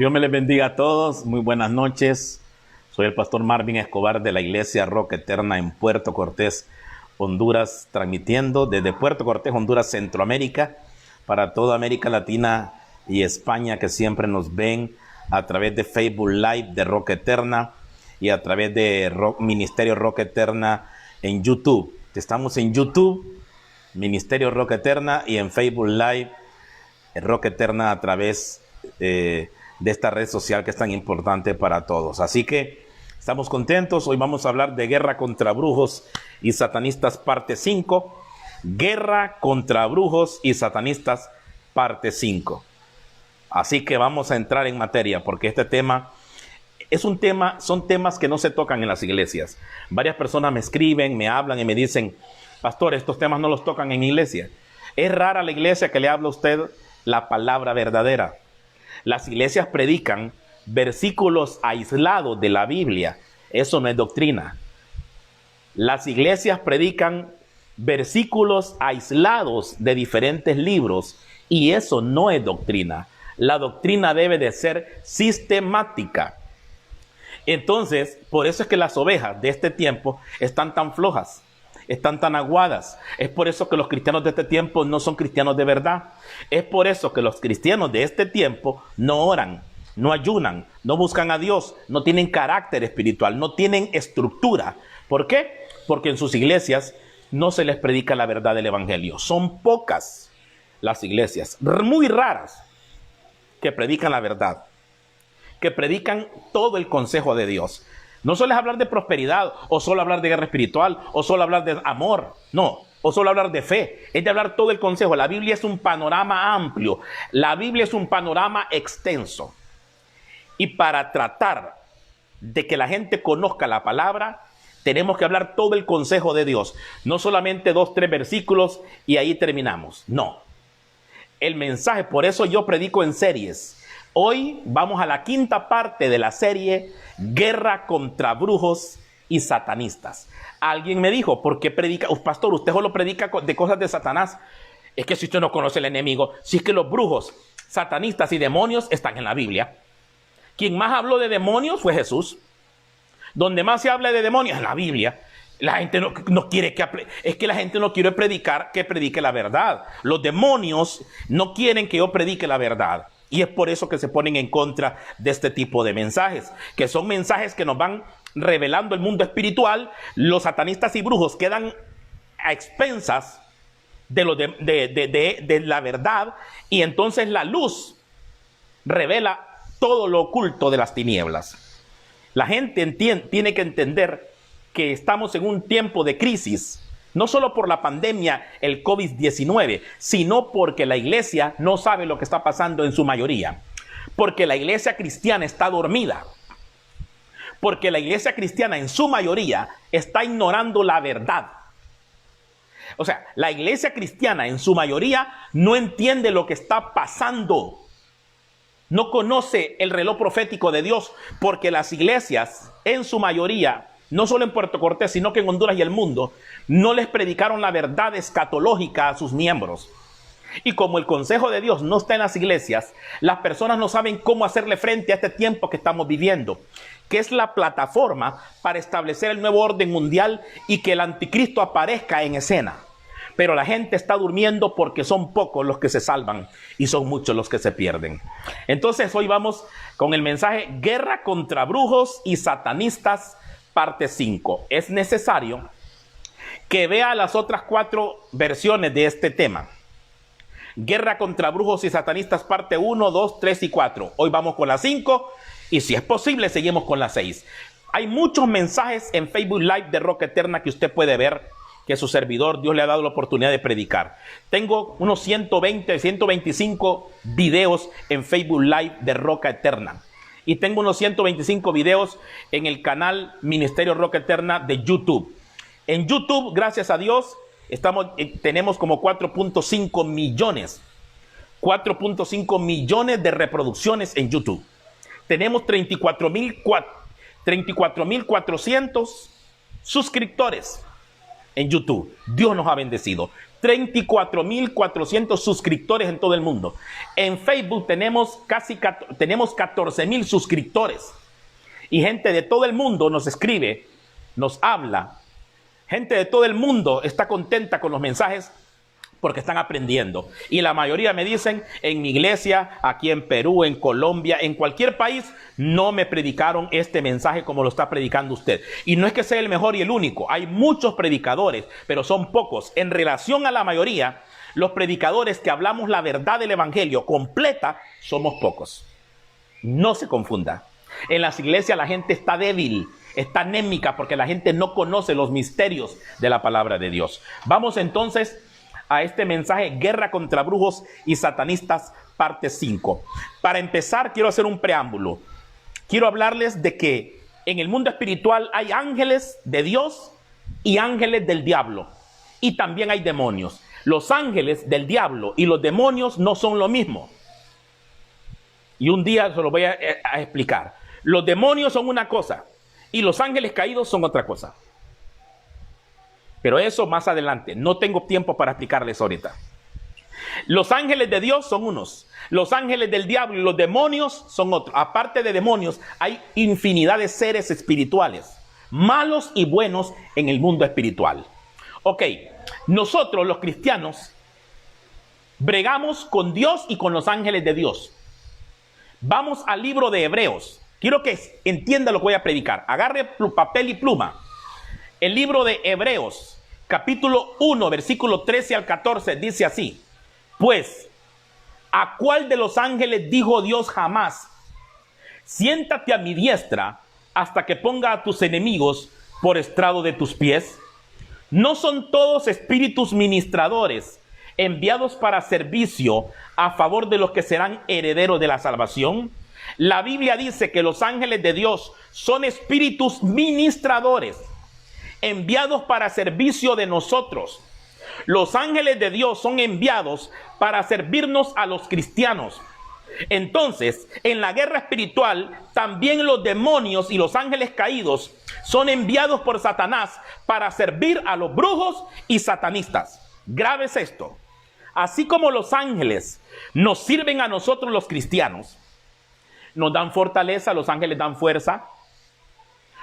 Dios me les bendiga a todos. Muy buenas noches. Soy el pastor Marvin Escobar de la Iglesia Roca Eterna en Puerto Cortés, Honduras, transmitiendo desde Puerto Cortés, Honduras, Centroamérica, para toda América Latina y España, que siempre nos ven a través de Facebook Live de Roca Eterna y a través de Ministerio Roca Eterna en YouTube. Estamos en YouTube, Ministerio Roca Eterna, y en Facebook Live, Roca Eterna, a través de esta red social que es tan importante para todos. Así que estamos contentos. Hoy vamos a hablar de guerra contra brujos y satanistas, parte 5. Guerra contra brujos y satanistas, parte 5. Así que vamos a entrar en materia, porque este tema es un tema, son temas que no se tocan en las iglesias. Varias personas me escriben, me hablan y me dicen: pastor, estos temas no los tocan en mi iglesia. Es rara la iglesia que le habla a usted la palabra verdadera. Las iglesias predican versículos aislados de la Biblia. Eso no es doctrina. Las iglesias predican versículos aislados de diferentes libros, y eso no es doctrina. La doctrina debe de ser sistemática. Entonces, por eso es que las ovejas de este tiempo están tan flojas, están tan aguadas. Es por eso que los cristianos de este tiempo no son cristianos de verdad. Es por eso que los cristianos de este tiempo no oran, no ayunan, no buscan a Dios, no tienen carácter espiritual, no tienen estructura. ¿Por qué? Porque en sus iglesias no se les predica la verdad del evangelio. Son pocas las iglesias, muy raras, que predican la verdad, que predican todo el consejo de Dios. No solo es hablar de prosperidad, o solo hablar de guerra espiritual, o solo hablar de amor, no, o solo hablar de fe. Es de hablar todo el consejo. La Biblia es un panorama amplio, la Biblia es un panorama extenso. Y para tratar de que la gente conozca la palabra, tenemos que hablar todo el consejo de Dios. No solamente 2, 3 versículos y ahí terminamos. No. El mensaje, por eso yo predico en series. Hoy vamos a la 5ª parte de la serie Guerra contra brujos y satanistas. Alguien me dijo: ¿por qué predica? Pastor, usted solo predica de cosas de Satanás. Es que si usted no conoce el enemigo, si es que los brujos, satanistas y demonios están en la Biblia. Quien más habló de demonios fue Jesús. Donde más se habla de demonios en la Biblia. La gente no quiere es que la gente no quiere predicar, que predique la verdad. Los demonios no quieren que yo predique la verdad. Y es por eso que se ponen en contra de este tipo de mensajes, que son mensajes que nos van revelando el mundo espiritual. Los satanistas y brujos quedan a expensas de la verdad, y entonces la luz revela todo lo oculto de las tinieblas. La gente tiene que entender que estamos en un tiempo de crisis, no solo por la pandemia, el COVID-19, sino porque la iglesia no sabe lo que está pasando en su mayoría. Porque la iglesia cristiana está dormida. Porque la iglesia cristiana en su mayoría está ignorando la verdad. O sea, la iglesia cristiana en su mayoría no entiende lo que está pasando. No conoce el reloj profético de Dios, porque las iglesias en su mayoría, no solo en Puerto Cortés, sino que en Honduras y el mundo, no les predicaron la verdad escatológica a sus miembros. Y como el consejo de Dios no está en las iglesias, las personas no saben cómo hacerle frente a este tiempo que estamos viviendo, que es la plataforma para establecer el nuevo orden mundial y que el anticristo aparezca en escena. Pero la gente está durmiendo porque son pocos los que se salvan y son muchos los que se pierden. Entonces hoy vamos con el mensaje Guerra contra brujos y satanistas, parte 5. Es necesario que vea las otras 4 versiones de este tema. Guerra contra brujos y satanistas, parte 1, 2, 3 y 4. Hoy vamos con la 5 y si es posible seguimos con la 6. Hay muchos mensajes en Facebook Live de Roca Eterna que usted puede ver, que su servidor, Dios le ha dado la oportunidad de predicar. Tengo unos 120, 125 videos en Facebook Live de Roca Eterna. Y tengo unos 125 videos en el canal Ministerio Roca Eterna de YouTube. En YouTube, gracias a Dios, tenemos como 4.5 millones. 4.5 millones de reproducciones en YouTube. Tenemos 34.400 suscriptores en YouTube. Dios nos ha bendecido. 34.400 suscriptores en todo el mundo. En Facebook tenemos 14.000 suscriptores. Y gente de todo el mundo nos escribe, nos habla. Gente de todo el mundo está contenta con los mensajes porque están aprendiendo. Y la mayoría me dicen, en mi iglesia, aquí en Perú, en Colombia, en cualquier país, no me predicaron este mensaje como lo está predicando usted. Y no es que sea el mejor y el único. Hay muchos predicadores, pero son pocos. En relación a la mayoría, los predicadores que hablamos la verdad del evangelio completa, somos pocos. No se confunda. En las iglesias la gente está débil, está anémica, porque la gente no conoce los misterios de la palabra de Dios. Vamos entonces a este mensaje, Guerra contra Brujos y Satanistas, parte 5. Para empezar, quiero hacer un preámbulo. Quiero hablarles de que en el mundo espiritual hay ángeles de Dios y ángeles del diablo. Y también hay demonios. Los ángeles del diablo y los demonios no son lo mismo. Y un día se lo voy a explicar. Los demonios son una cosa y los ángeles caídos son otra cosa. Pero eso más adelante. No tengo tiempo para explicarles ahorita. Los ángeles de Dios son unos. Los ángeles del diablo y los demonios son otros. Aparte de demonios, hay infinidad de seres espirituales, malos y buenos en el mundo espiritual. Ok, nosotros los cristianos bregamos con Dios y con los ángeles de Dios. Vamos al libro de Hebreos. Quiero que entienda lo que voy a predicar. Agarre papel y pluma. El libro de Hebreos, capítulo 1, versículo 13 al 14, dice así: pues, ¿a cuál de los ángeles dijo Dios jamás: siéntate a mi diestra hasta que ponga a tus enemigos por estrado de tus pies? ¿No son todos espíritus ministradores enviados para servicio a favor de los que serán herederos de la salvación? La Biblia dice que los ángeles de Dios son espíritus ministradores enviados para servicio de nosotros. Los ángeles de Dios son enviados para servirnos a los cristianos. Entonces, en la guerra espiritual, también los demonios y los ángeles caídos son enviados por Satanás para servir a los brujos y satanistas. Grave es esto. Así como los ángeles nos sirven a nosotros los cristianos, nos dan fortaleza, los ángeles dan fuerza.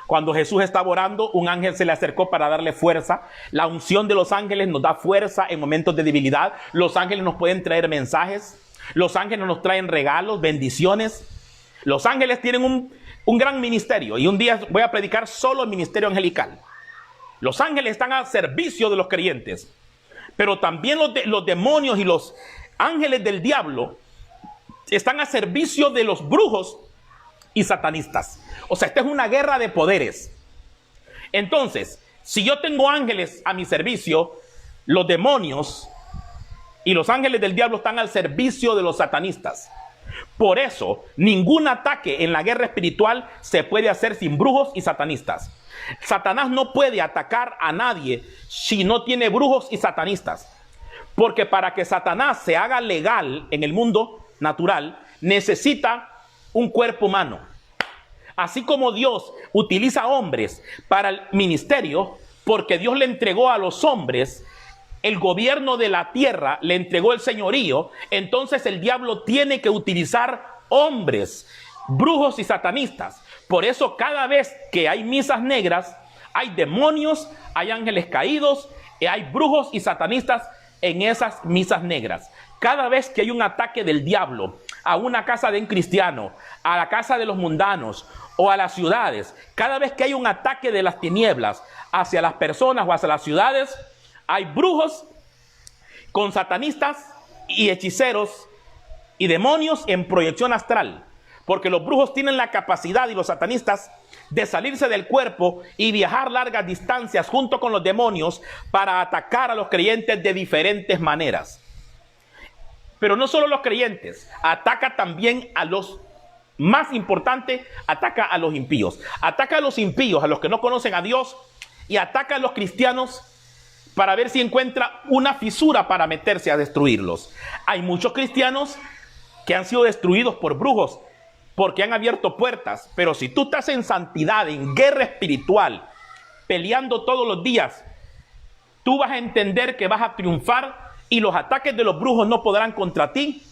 Cuando Jesús estaba orando, un ángel se le acercó para darle fuerza. La unción de los ángeles nos da fuerza en momentos de debilidad. Los ángeles nos pueden traer mensajes. Los ángeles nos traen regalos, bendiciones. Los ángeles tienen un gran ministerio. Y un día voy a predicar solo el ministerio angelical. Los ángeles están al servicio de los creyentes. Pero también los demonios y los ángeles del diablo están a servicio de los brujos y satanistas. O sea, esta es una guerra de poderes. Entonces, si yo tengo ángeles a mi servicio, los demonios y los ángeles del diablo están al servicio de los satanistas. Por eso, ningún ataque en la guerra espiritual se puede hacer sin brujos y satanistas. Satanás no puede atacar a nadie si no tiene brujos y satanistas. Porque para que Satanás se haga legal en el mundo natural, necesita un cuerpo humano. Así como Dios utiliza hombres para el ministerio, porque Dios le entregó a los hombres el gobierno de la tierra, le entregó el señorío, entonces el diablo tiene que utilizar hombres, brujos y satanistas. Por eso cada vez que hay misas negras, hay demonios, hay ángeles caídos, hay brujos y satanistas en esas misas negras. Cada vez que hay un ataque del diablo a una casa de un cristiano, a la casa de los mundanos o a las ciudades, cada vez que hay un ataque de las tinieblas hacia las personas o hacia las ciudades, hay brujos con satanistas y hechiceros y demonios en proyección astral. Porque los brujos tienen la capacidad y los satanistas de salirse del cuerpo y viajar largas distancias junto con los demonios para atacar a los creyentes de diferentes maneras. Pero no solo los creyentes, ataca también a los, más importante, ataca a los impíos. Ataca a los impíos, a los que no conocen a Dios, y ataca a los cristianos para ver si encuentra una fisura para meterse a destruirlos. Hay muchos cristianos que han sido destruidos por brujos porque han abierto puertas, pero si tú estás en santidad, en guerra espiritual, peleando todos los días, tú vas a entender que vas a triunfar y los ataques de los brujos no podrán contra ti,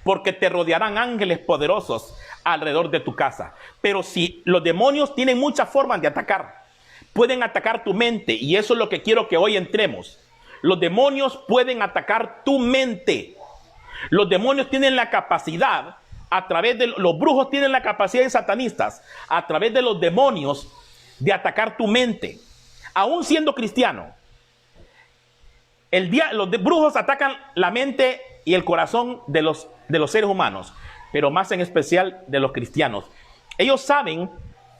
porque te rodearán ángeles poderosos alrededor de tu casa. Pero si los demonios tienen muchas formas de atacar, pueden atacar tu mente, y eso es lo que quiero que hoy entremos. Los demonios pueden atacar tu mente. Los demonios tienen la capacidad, a través de los brujos tienen la capacidad de satanistas, a través de los demonios, de atacar tu mente. Aún siendo cristiano, los brujos atacan la mente y el corazón de los seres humanos, pero más en especial de los cristianos. Ellos saben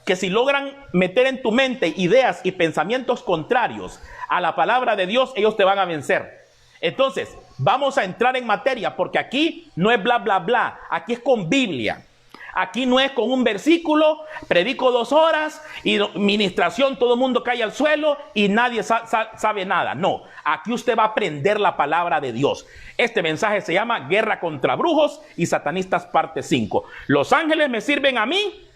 que si logran meter en tu mente ideas y pensamientos contrarios a la palabra de Dios, ellos te van a vencer. Entonces, vamos a entrar en materia, porque aquí no es bla, bla, bla. Aquí es con Biblia. Aquí no es con un versículo, predico 2 horas y ministración, todo el mundo cae al suelo y nadie sabe nada. No, aquí usted va a aprender la palabra de Dios. Este mensaje se llama Guerra contra Brujos y Satanistas, parte 5. Los ángeles me sirven a mí,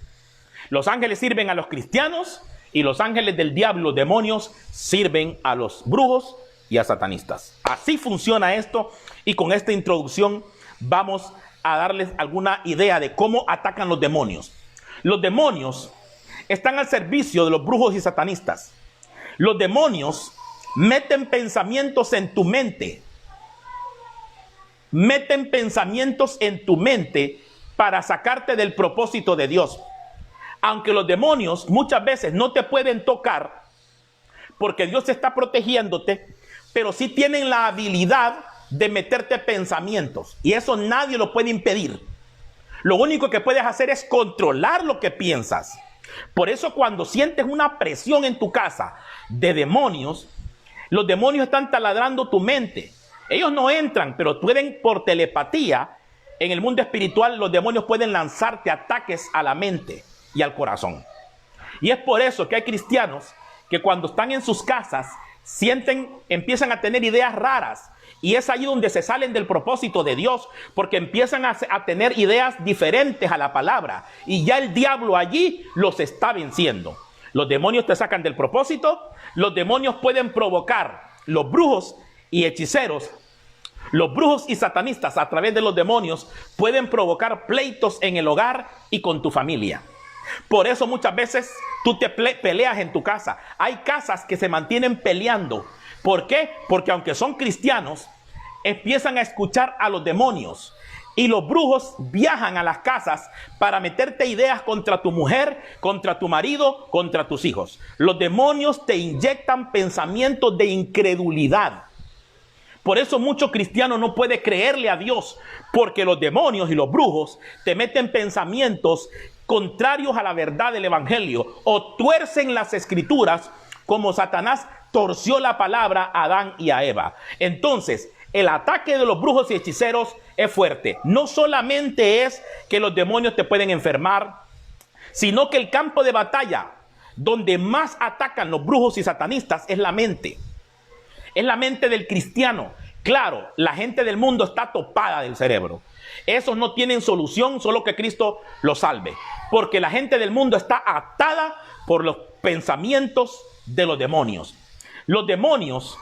los ángeles sirven a los cristianos, y los ángeles del diablo, los demonios, sirven a los brujos y a satanistas. Así funciona esto, y con esta introducción vamos a darles alguna idea de cómo atacan los demonios. Los demonios están al servicio de los brujos y satanistas. Los demonios meten pensamientos en tu mente. Meten pensamientos en tu mente para sacarte del propósito de Dios. Aunque los demonios muchas veces no te pueden tocar, porque Dios está protegiéndote, pero sí tienen la habilidad de meterte pensamientos, y eso nadie lo puede impedir. Lo único que puedes hacer es controlar lo que piensas. Por eso, cuando sientes una presión en tu casa de demonios, los demonios están taladrando tu mente. Ellos no entran, pero pueden, por telepatía, en el mundo espiritual, los demonios pueden lanzarte ataques a la mente y al corazón. Y es por eso que hay cristianos que cuando están en sus casas empiezan a tener ideas raras, y es ahí donde se salen del propósito de Dios, porque empiezan a tener ideas diferentes a la palabra, y ya el diablo allí los está venciendo. Los demonios te sacan del propósito. Los demonios pueden provocar, los brujos y hechiceros, los brujos y satanistas, a través de los demonios, pueden provocar pleitos en el hogar y con tu familia. Por eso muchas veces tú te peleas en tu casa. Hay casas que se mantienen peleando. ¿Por qué? Porque aunque son cristianos, empiezan a escuchar a los demonios. Y los brujos viajan a las casas para meterte ideas contra tu mujer, contra tu marido, contra tus hijos. Los demonios te inyectan pensamientos de incredulidad. Por eso mucho cristiano no puede creerle a Dios, porque los demonios y los brujos te meten pensamientos contrarios a la verdad del evangelio, o tuercen las escrituras como Satanás torció la palabra a Adán y a Eva. Entonces, el ataque de los brujos y hechiceros es fuerte. No solamente es que los demonios te pueden enfermar, sino que el campo de batalla donde más atacan los brujos y satanistas es la mente. Es la mente del cristiano. Claro, la gente del mundo está topada del cerebro. Esos no tienen solución, solo que Cristo los salve. Porque la gente del mundo está atada por los pensamientos de los demonios. Los demonios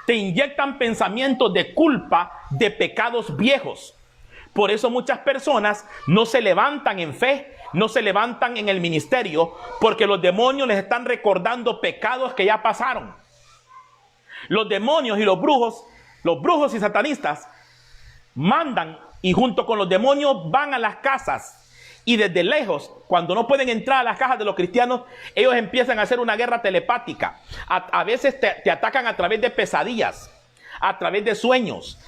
te inyectan pensamientos de culpa, de pecados viejos. Por eso muchas personas no se levantan en fe, no se levantan en el ministerio, porque los demonios les están recordando pecados que ya pasaron. Los demonios y los brujos y satanistas mandan, y junto con los demonios van a las casas, y desde lejos, cuando no pueden entrar a las casas de los cristianos, ellos empiezan a hacer una guerra telepática. A veces te atacan a través de pesadillas, a través de sueños.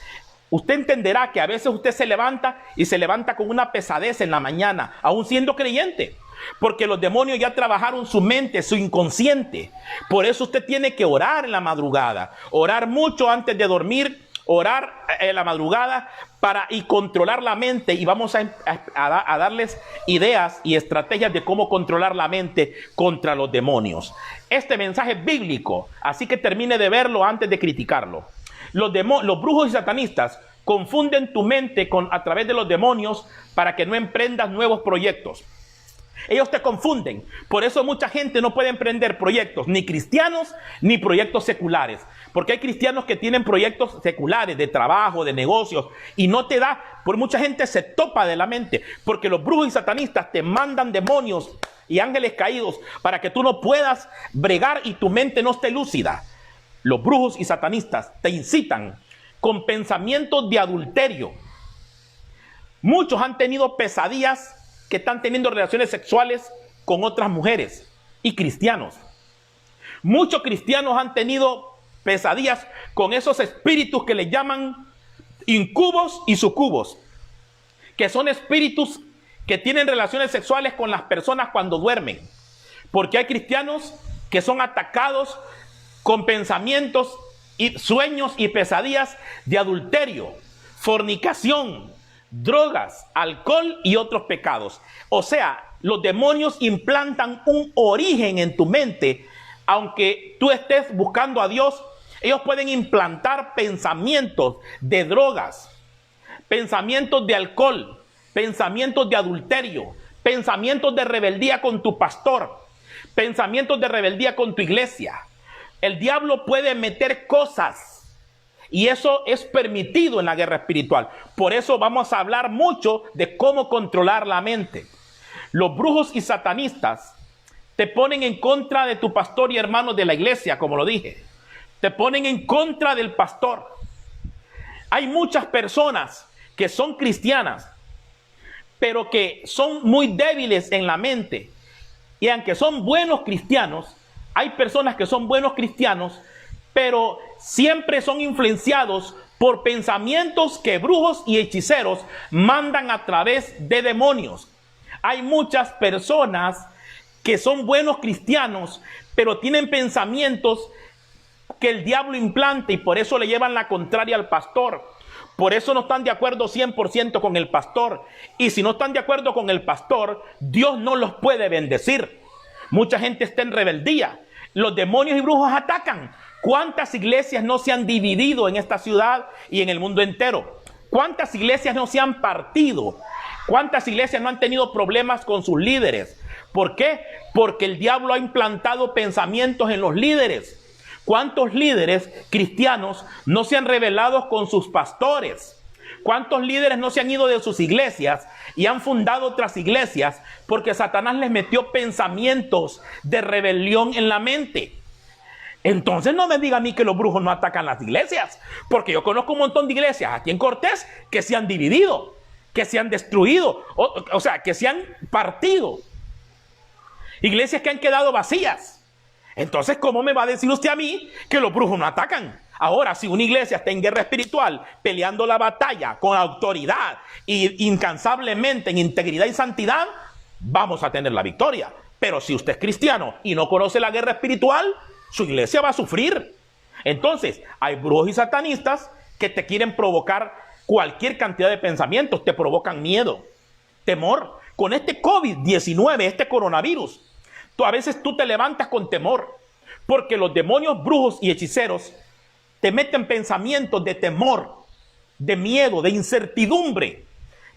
Usted entenderá que a veces usted se levanta con una pesadez en la mañana, aún siendo creyente, porque los demonios ya trabajaron su mente, su inconsciente. Por eso usted tiene que orar en la madrugada, orar mucho antes de dormir, orar en la madrugada y controlar la mente. Y vamos a darles ideas y estrategias de cómo controlar la mente contra los demonios. Este mensaje es bíblico, así que termine de verlo antes de criticarlo. Los brujos y satanistas confunden tu mente a través de los demonios para que no emprendas nuevos proyectos. Ellos te confunden. Por eso mucha gente no puede emprender proyectos ni cristianos ni proyectos seculares. Porque hay cristianos que tienen proyectos seculares de trabajo, de negocios, y no te da. Por mucha gente se topa de la mente. Porque los brujos y satanistas te mandan demonios y ángeles caídos para que tú no puedas bregar y tu mente no esté lúcida. Los brujos y satanistas te incitan con pensamientos de adulterio. Muchos han tenido pesadillas que están teniendo relaciones sexuales con otras mujeres y cristianos. Muchos cristianos han tenido pesadillas con esos espíritus que le llaman incubos y sucubos, que son espíritus que tienen relaciones sexuales con las personas cuando duermen. Porque hay cristianos que son atacados con pensamientos y sueños y pesadillas de adulterio, fornicación, drogas, alcohol y otros pecados. O sea, los demonios implantan un origen en tu mente. Aunque tú estés buscando a Dios, ellos pueden implantar pensamientos de drogas, pensamientos de alcohol, pensamientos de adulterio, pensamientos de rebeldía con tu pastor, pensamientos de rebeldía con tu iglesia. El diablo puede meter cosas y eso es permitido en la guerra espiritual. Por eso vamos a hablar mucho de cómo controlar la mente. Los brujos y satanistas te ponen en contra de tu pastor y hermanos de la iglesia, como lo dije. Te ponen en contra del pastor. Hay muchas personas que son cristianas, pero que son muy débiles en la mente. Y aunque son buenos cristianos, hay personas que son buenos cristianos, pero siempre son influenciados por pensamientos que brujos y hechiceros mandan a través de demonios. Hay muchas personas que son buenos cristianos, pero tienen pensamientos que el diablo implanta y por eso le llevan la contraria al pastor. Por eso no están de acuerdo 100% con el pastor. Y si no están de acuerdo con el pastor, Dios no los puede bendecir. Mucha gente está en rebeldía. Los demonios y brujos atacan. ¿Cuántas iglesias no se han dividido en esta ciudad y en el mundo entero? ¿Cuántas iglesias no se han partido? ¿Cuántas iglesias no han tenido problemas con sus líderes? ¿Por qué? Porque el diablo ha implantado pensamientos en los líderes. ¿Cuántos líderes cristianos no se han rebelado con sus pastores? ¿Cuántos líderes no se han ido de sus iglesias y han fundado otras iglesias porque Satanás les metió pensamientos de rebelión en la mente? Entonces no me diga a mí que los brujos no atacan las iglesias, porque yo conozco un montón de iglesias aquí en Cortés que se han dividido, que se han destruido, o sea, que se han partido. Iglesias que han quedado vacías. Entonces, ¿cómo me va a decir usted a mí que los brujos no atacan? Ahora, si una iglesia está en guerra espiritual, peleando la batalla con autoridad y incansablemente en integridad y santidad, vamos a tener la victoria. Pero si usted es cristiano y no conoce la guerra espiritual, su iglesia va a sufrir. Entonces, hay brujos y satanistas que te quieren provocar cualquier cantidad de pensamientos, te provocan miedo, temor. Con este COVID-19, este coronavirus, a veces tú te levantas con temor, porque los demonios, brujos y hechiceros te meten pensamientos de temor, de miedo, de incertidumbre.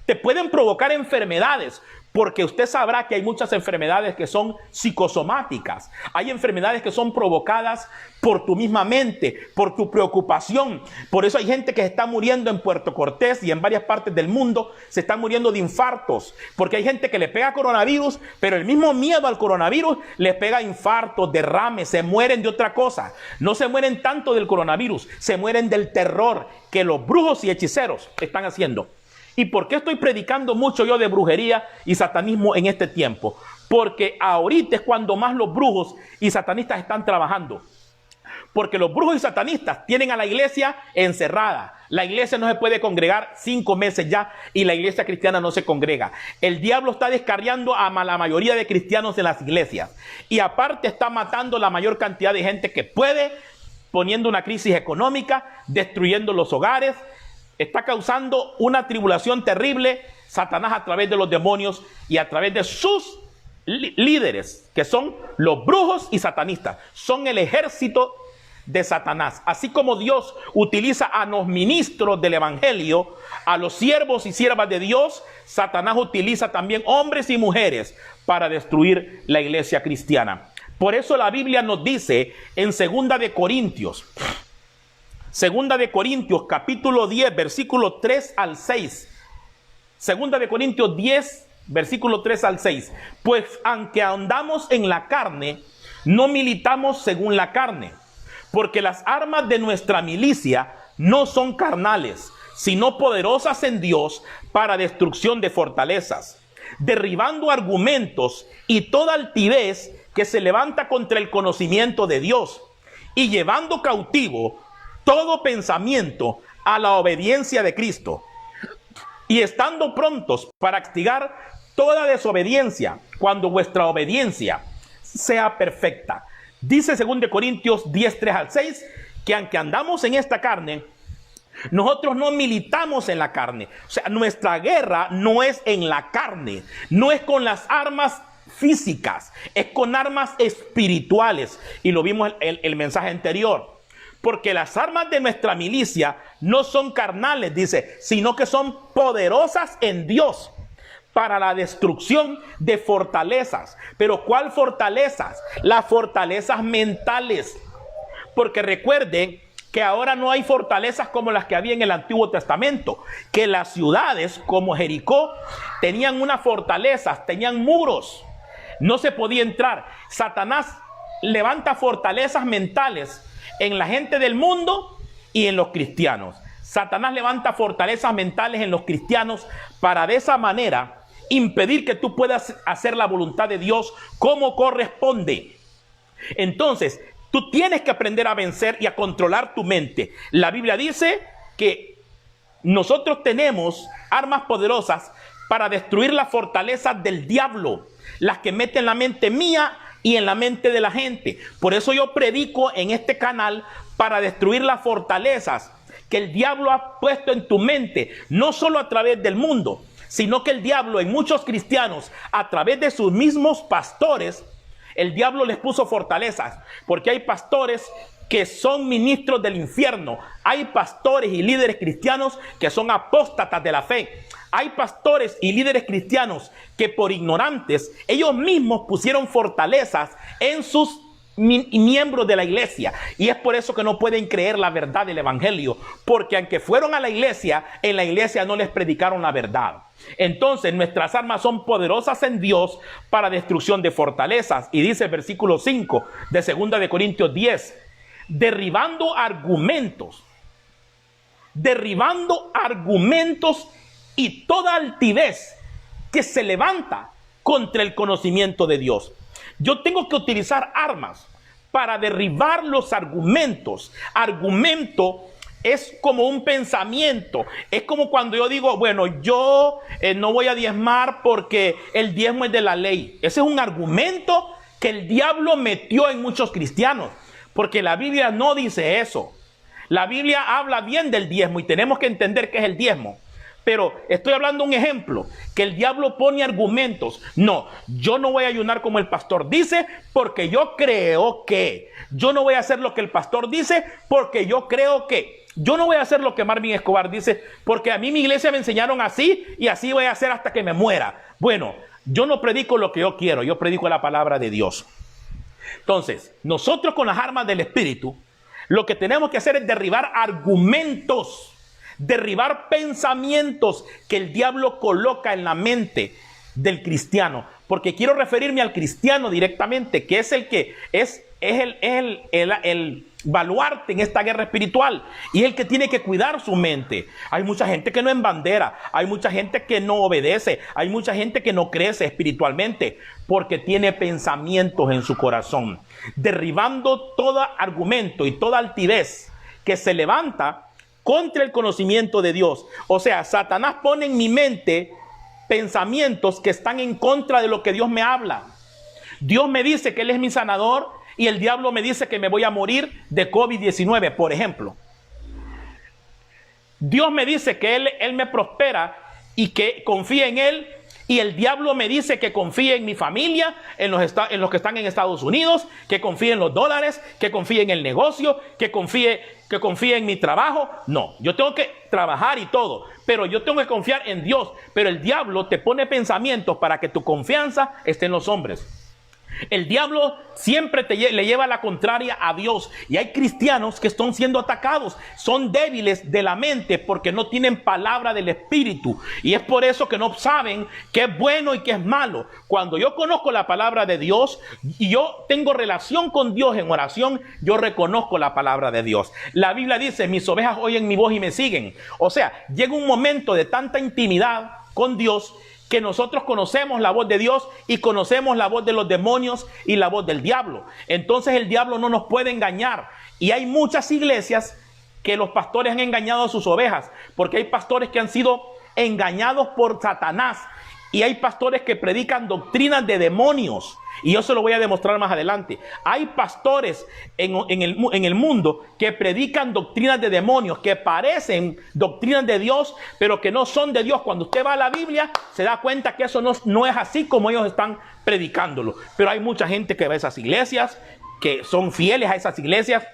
Te pueden provocar enfermedades, porque usted sabrá que hay muchas enfermedades que son psicosomáticas. Hay enfermedades que son provocadas por tu misma mente, por tu preocupación. Por eso hay gente que se está muriendo en Puerto Cortés y en varias partes del mundo se están muriendo de infartos. Porque hay gente que le pega coronavirus, pero el mismo miedo al coronavirus les pega infartos, derrames, se mueren de otra cosa. No se mueren tanto del coronavirus, se mueren del terror que los brujos y hechiceros están haciendo. ¿Y por qué estoy predicando mucho yo de brujería y satanismo en este tiempo? Porque ahorita es cuando más los brujos y satanistas están trabajando. Porque los brujos y satanistas tienen a la iglesia encerrada. La iglesia no se puede congregar 5 meses ya y la iglesia cristiana no se congrega. El diablo está descarriando a la mayoría de cristianos en las iglesias. Y aparte está matando la mayor cantidad de gente que puede, poniendo una crisis económica, destruyendo los hogares. Está causando una tribulación terrible Satanás a través de los demonios y a través de sus líderes, que son los brujos y satanistas. Son el ejército de Satanás. Así como Dios utiliza a los ministros del evangelio, a los siervos y siervas de Dios, Satanás utiliza también hombres y mujeres para destruir la iglesia cristiana. Por eso la Biblia nos dice en 2 de Corintios capítulo 10, versículo 3 al 6. 2 de Corintios 10, versículo 3 al 6. Pues aunque andamos en la carne, no militamos según la carne, porque las armas de nuestra milicia no son carnales, sino poderosas en Dios para destrucción de fortalezas, derribando argumentos y toda altivez que se levanta contra el conocimiento de Dios, y llevando cautivo todo pensamiento a la obediencia de Cristo, y estando prontos para castigar toda desobediencia cuando vuestra obediencia sea perfecta. Dice 2 de Corintios 10, 3 al 6, que aunque andamos en esta carne, nosotros no militamos en la carne. O sea, nuestra guerra no es en la carne, no es con las armas físicas, es con armas espirituales. Y lo vimos el mensaje anterior. Porque las armas de nuestra milicia no son carnales, dice, sino que son poderosas en Dios para la destrucción de fortalezas. ¿Pero cuál fortalezas? Las fortalezas mentales. Porque recuerden que ahora no hay fortalezas como las que había en el Antiguo Testamento, que las ciudades como Jericó tenían unas fortalezas, tenían muros, no se podía entrar. Satanás levanta fortalezas mentales en la gente del mundo y en los cristianos. Satanás levanta fortalezas mentales en los cristianos para de esa manera impedir que tú puedas hacer la voluntad de Dios como corresponde. Entonces, tú tienes que aprender a vencer y a controlar tu mente. La Biblia dice que nosotros tenemos armas poderosas para destruir las fortalezas del diablo, las que meten en la mente mía y en la mente de la gente. Por eso yo predico en este canal para destruir las fortalezas que el diablo ha puesto en tu mente, no solo a través del mundo, sino que el diablo en muchos cristianos, a través de sus mismos pastores, el diablo les puso fortalezas, porque hay pastores que son ministros del infierno, hay pastores y líderes cristianos que son apóstatas de la fe, hay pastores y líderes cristianos que por ignorantes, ellos mismos pusieron fortalezas en sus miembros de la iglesia, y es por eso que no pueden creer la verdad del evangelio, porque aunque fueron a la iglesia, en la iglesia no les predicaron la verdad. Entonces nuestras armas son poderosas en Dios para destrucción de fortalezas, y dice el versículo 5 de 2 de Corintios 10, derribando argumentos y toda altivez que se levanta contra el conocimiento de Dios. Yo tengo que utilizar armas para derribar los argumentos. Argumento es como un pensamiento. Es como cuando yo digo, bueno, yo no voy a diezmar porque el diezmo es de la ley. Ese es un argumento que el diablo metió en muchos cristianos, porque la Biblia no dice eso. La Biblia habla bien del diezmo y tenemos que entender qué es el diezmo. Pero estoy hablando de un ejemplo, que el diablo pone argumentos. No, yo no voy a ayunar como el pastor dice, porque yo creo que. Yo no voy a hacer lo que el pastor dice, porque yo creo que. Yo no voy a hacer lo que Marvin Escobar dice, porque a mí mi iglesia me enseñaron así, y así voy a hacer hasta que me muera. Bueno, yo no predico lo que yo quiero, yo predico la palabra de Dios. Entonces, nosotros con las armas del Espíritu, lo que tenemos que hacer es derribar argumentos, derribar pensamientos que el diablo coloca en la mente del cristiano, porque quiero referirme al cristiano directamente, que es el que es el baluarte en esta guerra espiritual, y el que tiene que cuidar su mente. Hay mucha gente que no embandera, hay mucha gente que no obedece, hay mucha gente que no crece espiritualmente porque tiene pensamientos en su corazón, derribando todo argumento y toda altivez que se levanta contra el conocimiento de Dios. O sea, Satanás pone en mi mente pensamientos que están en contra de lo que Dios me habla. Dios me dice que Él es mi sanador y el diablo me dice que me voy a morir de COVID-19, por ejemplo. Dios me dice que Él me prospera y que confíe en Él Y el diablo me dice que confíe en mi familia, en los que están en Estados Unidos, que confíe en los dólares, que confíe en el negocio, que confíe en mi trabajo. No, yo tengo que trabajar y todo, pero yo tengo que confiar en Dios. Pero el diablo te pone pensamientos para que tu confianza esté en los hombres. El diablo siempre le lleva la contraria a Dios. Y hay cristianos que están siendo atacados. Son débiles de la mente porque no tienen palabra del Espíritu. Y es por eso que no saben qué es bueno y qué es malo. Cuando yo conozco la palabra de Dios y yo tengo relación con Dios en oración, yo reconozco la palabra de Dios. La Biblia dice, mis ovejas oyen mi voz y me siguen. O sea, llega un momento de tanta intimidad con Dios que nosotros conocemos la voz de Dios y conocemos la voz de los demonios y la voz del diablo. Entonces el diablo no nos puede engañar. Y hay muchas iglesias que los pastores han engañado a sus ovejas, porque hay pastores que han sido engañados por Satanás y hay pastores que predican doctrinas de demonios. Y yo se lo voy a demostrar más adelante. Hay pastores en el mundo que predican doctrinas de demonios, que parecen doctrinas de Dios, pero que no son de Dios. Cuando usted va a la Biblia, se da cuenta que eso no es así como ellos están predicándolo. Pero hay mucha gente que va a esas iglesias, que son fieles a esas iglesias,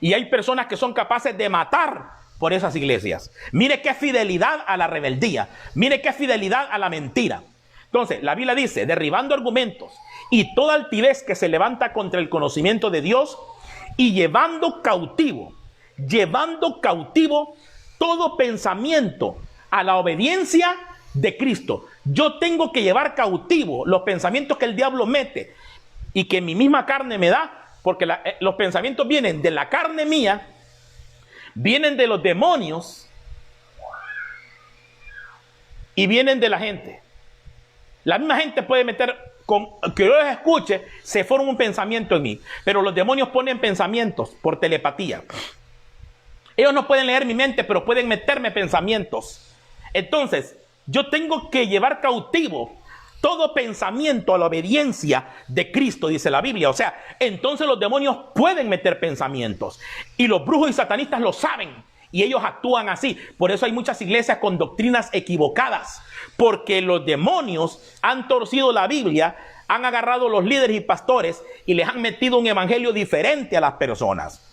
y hay personas que son capaces de matar por esas iglesias. Mire qué fidelidad a la rebeldía. Mire qué fidelidad a la mentira. Entonces, la Biblia dice, derribando argumentos y toda altivez que se levanta contra el conocimiento de Dios y llevando cautivo todo pensamiento a la obediencia de Cristo. Yo tengo que llevar cautivo los pensamientos que el diablo mete y que mi misma carne me da, porque los pensamientos vienen de la carne mía, vienen de los demonios y vienen de la gente. La misma gente puede meter, con que yo les escuche, se forma un pensamiento en mí. Pero los demonios ponen pensamientos por telepatía. Ellos no pueden leer mi mente, pero pueden meterme pensamientos. Entonces, yo tengo que llevar cautivo todo pensamiento a la obediencia de Cristo, dice la Biblia. O sea, entonces los demonios pueden meter pensamientos. Y los brujos y satanistas lo saben. Y ellos actúan así. Por eso hay muchas iglesias con doctrinas equivocadas. Porque los demonios han torcido la Biblia, han agarrado a los líderes y pastores y les han metido un evangelio diferente a las personas.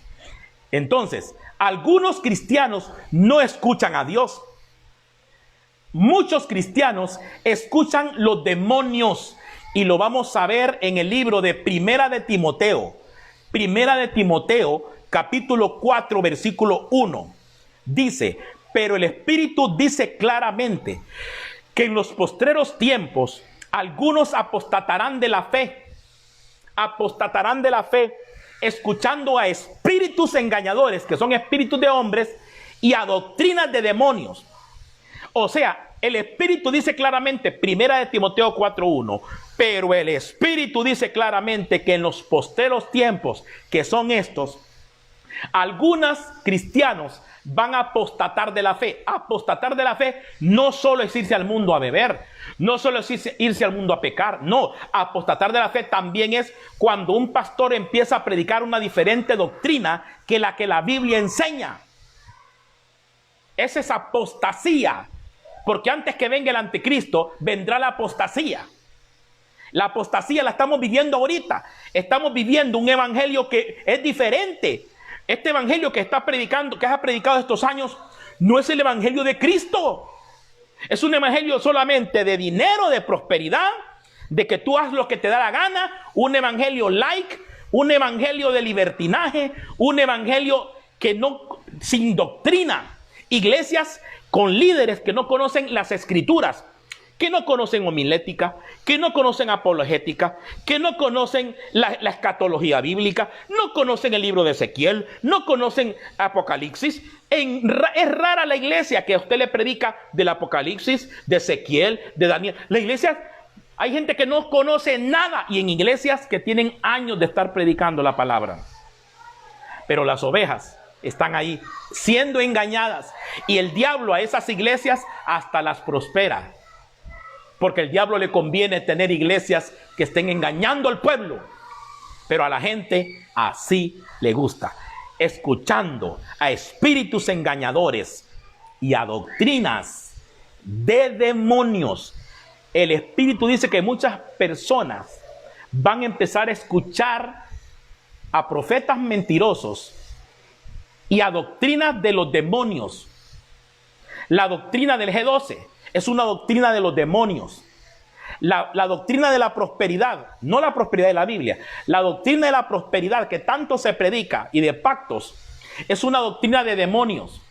Entonces, algunos cristianos no escuchan a Dios. Muchos cristianos escuchan los demonios. Y lo vamos a ver en el libro de Primera de Timoteo. Primera de Timoteo, capítulo 4, versículo 1. Dice, pero el Espíritu dice claramente que en los postreros tiempos algunos apostatarán de la fe. Apostatarán de la fe, escuchando a espíritus engañadores, que son espíritus de hombres, y a doctrinas de demonios. O sea, el Espíritu dice claramente, Primera de Timoteo 4:1, pero el Espíritu dice claramente que en los postreros tiempos, que son estos, algunos cristianos van a apostatar de la fe. Apostatar de la fe no solo es irse al mundo a beber, no solo es irse al mundo a pecar, no. Apostatar de la fe también es cuando un pastor empieza a predicar una diferente doctrina que la Biblia enseña. Esa es apostasía, porque antes que venga el anticristo, vendrá la apostasía. La apostasía la estamos viviendo ahorita. Estamos viviendo un evangelio que es diferente. Este evangelio que está predicando, que has predicado estos años, no es el evangelio de Cristo. Es un evangelio solamente de dinero, de prosperidad, de que tú haz lo que te da la gana, un evangelio un evangelio de libertinaje, un evangelio que no, sin doctrina. Iglesias con líderes que no conocen las escrituras, que no conocen homilética, que no conocen apologética, que no conocen la escatología bíblica, no conocen el libro de Ezequiel, no conocen Apocalipsis. Es rara la iglesia que a usted le predica del Apocalipsis, de Ezequiel, de Daniel. La iglesia, hay gente que no conoce nada, y en iglesias que tienen años de estar predicando la palabra. Pero las ovejas están ahí siendo engañadas, y el diablo a esas iglesias hasta las prospera. Porque al diablo le conviene tener iglesias que estén engañando al pueblo. Pero a la gente así le gusta. Escuchando a espíritus engañadores y a doctrinas de demonios. el Espíritu dice que muchas personas van a empezar a escuchar a profetas mentirosos y a doctrinas de los demonios. La doctrina del G12 es una doctrina de los demonios. La doctrina de la prosperidad, no la prosperidad de la Biblia, la doctrina de la prosperidad que tanto se predica y de pactos, es una doctrina de demonios.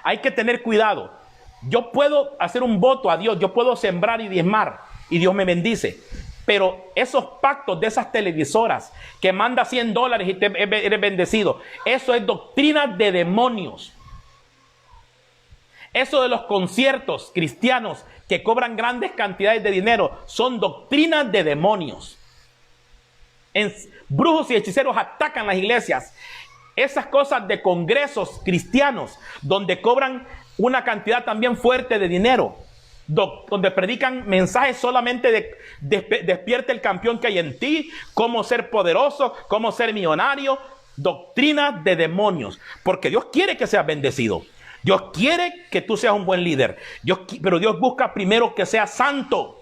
Hay que tener cuidado. Yo puedo hacer un voto a Dios, yo puedo sembrar y diezmar y Dios me bendice. Pero esos pactos de esas televisoras que manda $100 y eres bendecido, eso es doctrina de demonios. Eso de los conciertos cristianos que cobran grandes cantidades de dinero son doctrinas de demonios. Brujos y hechiceros atacan las iglesias. Esas cosas de congresos cristianos donde cobran una cantidad también fuerte de dinero, donde predican mensajes solamente de despierta el campeón que hay en ti, cómo ser poderoso, cómo ser millonario, doctrinas de demonios, porque Dios quiere que seas bendecido. Dios quiere que tú seas un buen líder, pero Dios busca primero que seas santo,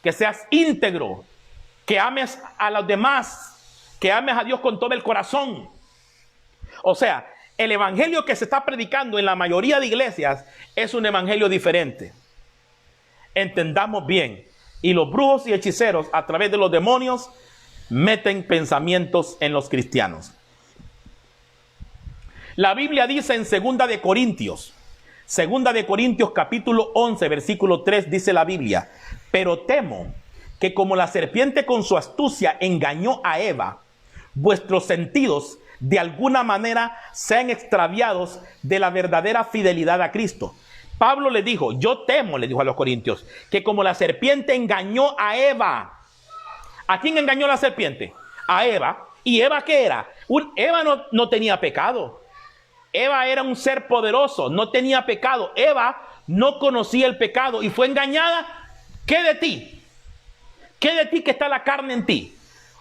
que seas íntegro, que ames a los demás, que ames a Dios con todo el corazón. O sea, el evangelio que se está predicando en la mayoría de iglesias es un evangelio diferente. Entendamos bien. Y los brujos y hechiceros, a través de los demonios, meten pensamientos en los cristianos. La Biblia dice en 2 de Corintios capítulo 11, versículo 3, dice la Biblia: pero temo que como la serpiente con su astucia engañó a Eva, vuestros sentidos de alguna manera sean extraviados de la verdadera fidelidad a Cristo. Pablo le dijo, yo temo, le dijo a los corintios, que como la serpiente engañó a Eva. ¿A quién engañó la serpiente? A Eva. ¿Y Eva qué era? Eva no tenía pecado. Eva era un ser poderoso, no tenía pecado. Eva no conocía el pecado y fue engañada. ¿Qué de ti? ¿Qué de ti que está la carne en ti?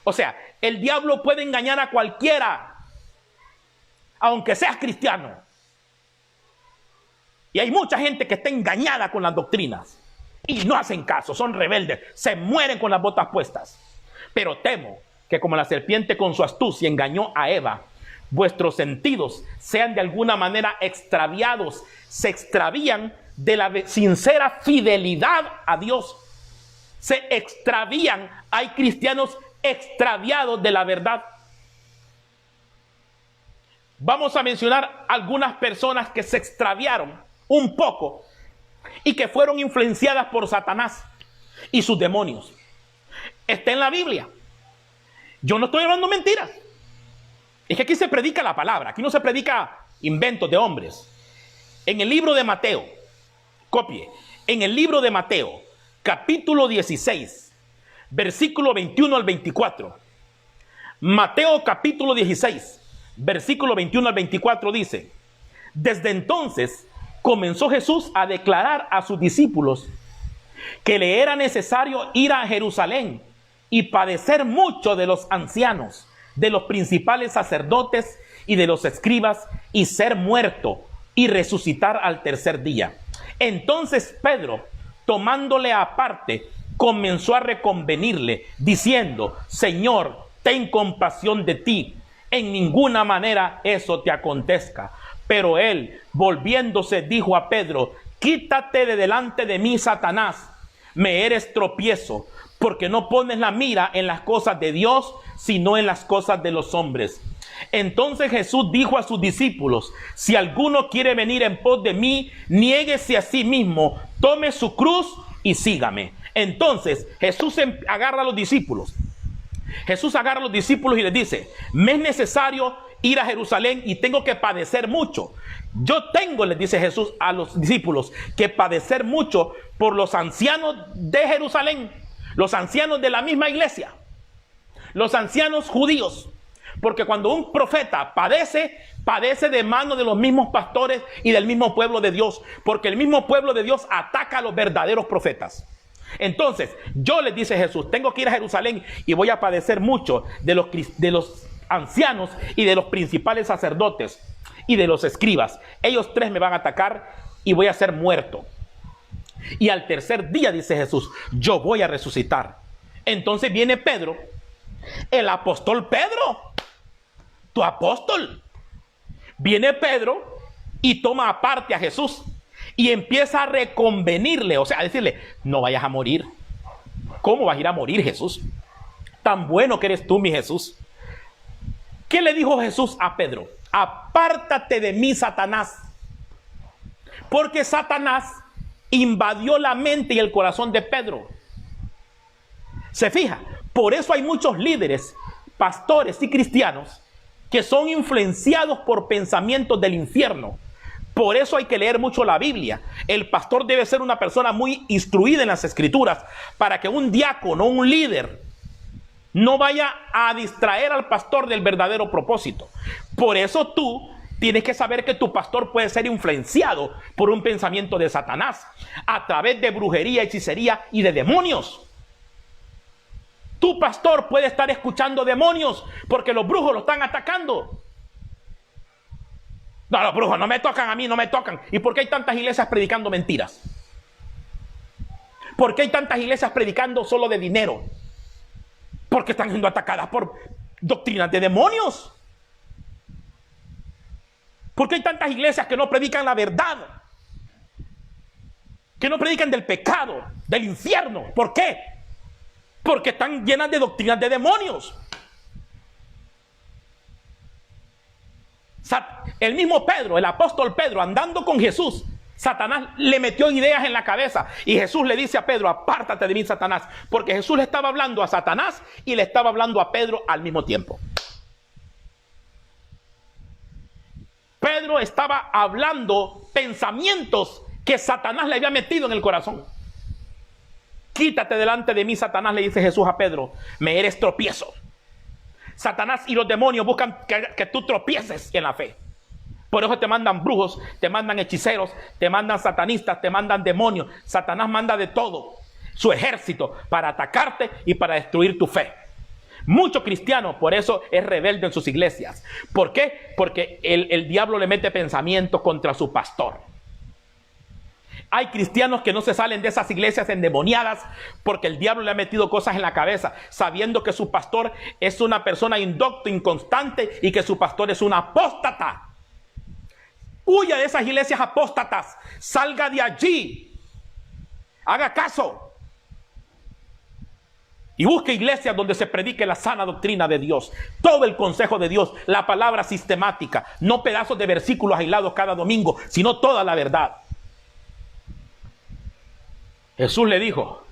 O sea, el diablo puede engañar a cualquiera, aunque seas cristiano. Y hay mucha gente que está engañada con las doctrinas y no hacen caso, son rebeldes, se mueren con las botas puestas. Pero temo que como la serpiente con su astucia engañó a Eva, vuestros sentidos sean de alguna manera extraviados, se extravían de la sincera fidelidad a Dios. Se extravían, hay cristianos extraviados de la verdad. Vamos a mencionar algunas personas que se extraviaron un poco y que fueron influenciadas por Satanás y sus demonios. Está en la Biblia. Yo no estoy hablando mentiras. Es que aquí se predica la palabra, aquí no se predica inventos de hombres. En el libro de Mateo, copie, en el libro de Mateo, capítulo 16, versículo 21 al 24. Mateo capítulo 16, versículo 21 al 24 dice: desde entonces comenzó Jesús a declarar a sus discípulos que le era necesario ir a Jerusalén y padecer mucho de los ancianos, de los principales sacerdotes y de los escribas, y ser muerto y resucitar al tercer día. Entonces Pedro, tomándole aparte, comenzó a reconvenirle, diciendo: Señor, ten compasión de ti, en ninguna manera eso te acontezca. Pero él, volviéndose, dijo a Pedro: quítate de delante de mí, Satanás, me eres tropiezo, porque no pones la mira en las cosas de Dios, sino en las cosas de los hombres. Entonces Jesús dijo a sus discípulos: si alguno quiere venir en pos de mí, niéguese a sí mismo, tome su cruz y sígame. Entonces Jesús agarra a los discípulos. Jesús agarra a los discípulos y les dice: me es necesario ir a Jerusalén y tengo que padecer mucho. Yo tengo, les dice Jesús a los discípulos, que padecer mucho por los ancianos de Jerusalén, los ancianos de la misma iglesia, los ancianos judíos. Porque cuando un profeta padece de mano de los mismos pastores y del mismo pueblo de Dios, porque el mismo pueblo de Dios ataca a los verdaderos profetas. Entonces, yo, les dice Jesús, tengo que ir a Jerusalén y voy a padecer mucho de los ancianos y de los principales sacerdotes y de los escribas. Ellos tres me van a atacar y voy a ser muerto. Y al tercer día, dice Jesús, yo voy a resucitar. Entonces viene Pedro, el apóstol Pedro, tu apóstol. Viene Pedro y toma aparte a Jesús y empieza a reconvenirle, o sea, a decirle, no vayas a morir. ¿Cómo vas a ir a morir, Jesús? Tan bueno que eres tú, mi Jesús. ¿Qué le dijo Jesús a Pedro? Apártate de mí, Satanás. Porque Satanás invadió la mente y el corazón de Pedro. Se fija, por eso hay muchos líderes, pastores y cristianos que son influenciados por pensamientos del infierno. Por eso hay que leer mucho la Biblia. El pastor debe ser una persona muy instruida en las escrituras para que un diácono, un líder, no vaya a distraer al pastor del verdadero propósito. Por eso tú tienes que saber que tu pastor puede ser influenciado por un pensamiento de Satanás a través de brujería, hechicería y de demonios. Tu pastor puede estar escuchando demonios porque los brujos lo están atacando. No, los brujos no me tocan a mí, no me tocan. ¿Y por qué hay tantas iglesias predicando mentiras? ¿Por qué hay tantas iglesias predicando solo de dinero? Porque están siendo atacadas por doctrinas de demonios. ¿Por qué hay tantas iglesias que no predican la verdad? Que no predican del pecado, del infierno. ¿Por qué? Porque están llenas de doctrinas de demonios. El mismo Pedro, el apóstol Pedro, andando con Jesús, Satanás le metió ideas en la cabeza y Jesús le dice a Pedro, apártate de mí, Satanás, porque Jesús le estaba hablando a Satanás y le estaba hablando a Pedro al mismo tiempo. Pedro estaba hablando pensamientos que Satanás le había metido en el corazón. Quítate delante de mí, Satanás, le dice Jesús a Pedro, me eres tropiezo. Satanás y los demonios buscan que tú tropieces en la fe. Por eso te mandan brujos, te mandan hechiceros, te mandan satanistas, te mandan demonios. Satanás manda de todo, su ejército, para atacarte y para destruir tu fe. Muchos cristianos por eso es rebelde en sus iglesias. ¿Por qué? Porque el diablo le mete pensamientos contra su pastor. Hay cristianos que no se salen de esas iglesias endemoniadas porque el diablo le ha metido cosas en la cabeza, sabiendo que su pastor es una persona indocta, inconstante y que su pastor es un apóstata. Huya de esas iglesias apóstatas, salga de allí, haga caso y busque iglesias donde se predique la sana doctrina de Dios, todo el consejo de Dios, la palabra sistemática, no pedazos de versículos aislados cada domingo, sino toda la verdad. Jesús le dijo,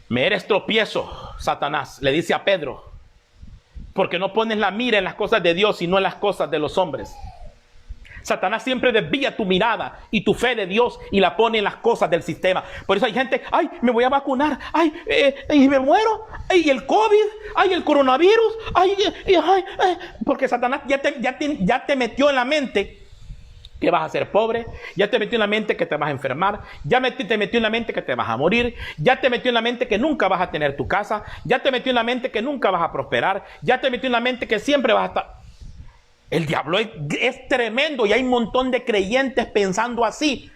me eres tropiezo, Satanás, le dice a Pedro, porque no pones la mira en las cosas de Dios, sino en las cosas de los hombres. Satanás siempre desvía tu mirada y tu fe de Dios y la pone en las cosas del sistema. Por eso hay gente, ay, me voy a vacunar, ay, y me muero, ay, el COVID, ay, el coronavirus, ay, porque Satanás ya te metió en la mente que vas a ser pobre, ya te metió en la mente que te vas a enfermar, ya te metió en la mente que te vas a morir, ya te metió en la mente que nunca vas a tener tu casa, ya te metió en la mente que nunca vas a prosperar, ya te metió en la mente que siempre vas a estar... El diablo es tremendo y hay un montón de creyentes pensando así,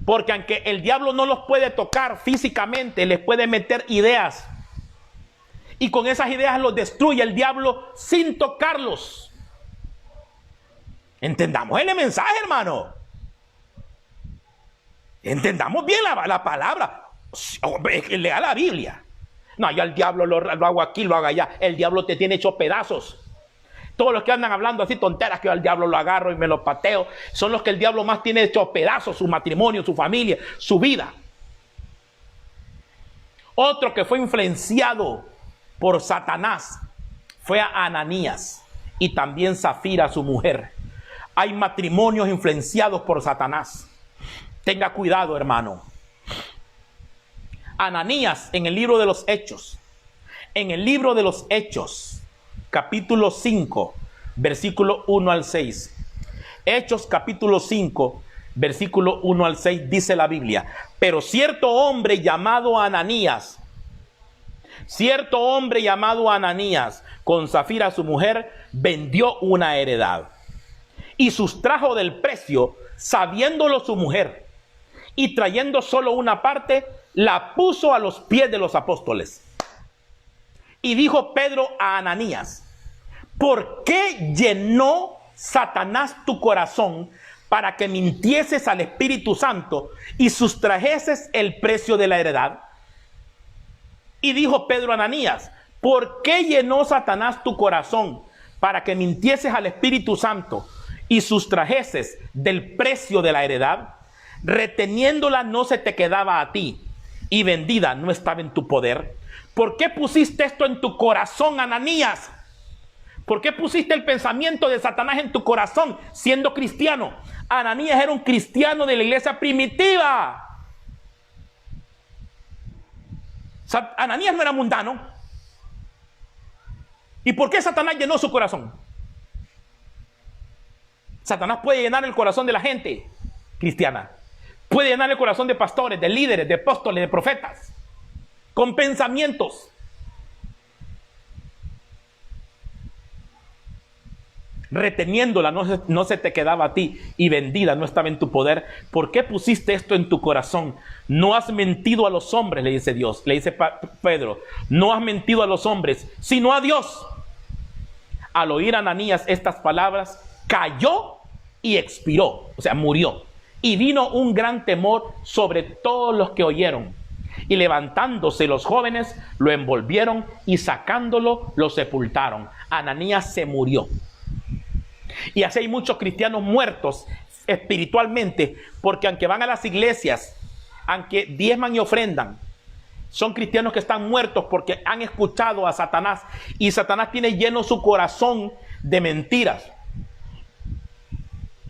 porque aunque el diablo no los puede tocar físicamente, les puede meter ideas y con esas ideas los destruye el diablo sin tocarlos. Entendamos el mensaje, hermano. Entendamos bien la palabra. Lea la Biblia. No, yo al diablo lo hago aquí, lo hago allá. El diablo te tiene hecho pedazos. Todos los que andan hablando así tonteras que yo al diablo lo agarro y me lo pateo, son los que el diablo más tiene hecho pedazos, su matrimonio, su familia, su vida. Otro que fue influenciado por Satanás fue a Ananías y también Zafira, su mujer. Hay matrimonios influenciados por Satanás. Tenga cuidado, hermano. Ananías, en el libro de los Hechos, capítulo 5, versículo 1 al 6. Hechos, capítulo 5, versículo 1 al 6, dice la Biblia: pero cierto hombre llamado Ananías, con Zafira su mujer, vendió una heredad y sustrajo del precio, sabiéndolo su mujer, y trayendo solo una parte, la puso a los pies de los apóstoles. Y dijo Pedro a Ananías: ¿por qué llenó Satanás tu corazón para que mintieses al Espíritu Santo y sustrajeses el precio de la heredad? Y dijo Pedro a Ananías: ¿por qué llenó Satanás tu corazón para que mintieses al Espíritu Santo y sustrajeses del precio de la heredad? Reteniéndola no se te quedaba a ti, y vendida no estaba en tu poder. ¿Por qué pusiste esto en tu corazón, Ananías? ¿Por qué pusiste el pensamiento de Satanás en tu corazón siendo cristiano? Ananías era un cristiano de la iglesia primitiva. Ananías no era mundano. ¿Y por qué Satanás llenó su corazón? Satanás puede llenar el corazón de la gente cristiana. Puede llenar el corazón de pastores, de líderes, de apóstoles, de profetas, con pensamientos. Reteniéndola no se te quedaba a ti, y vendida no estaba en tu poder. ¿Por qué pusiste esto en tu corazón? No has mentido a los hombres, le dice Dios, le dice Pedro, no has mentido a los hombres, sino a Dios. Al oír Ananías estas palabras, cayó y expiró, o sea, murió. Y vino un gran temor sobre todos los que oyeron. Y levantándose los jóvenes, lo envolvieron y sacándolo, lo sepultaron. Ananías se murió. Y así hay muchos cristianos muertos espiritualmente, porque aunque van a las iglesias, aunque diezman y ofrendan, son cristianos que están muertos porque han escuchado a Satanás, y Satanás tiene lleno su corazón de mentiras,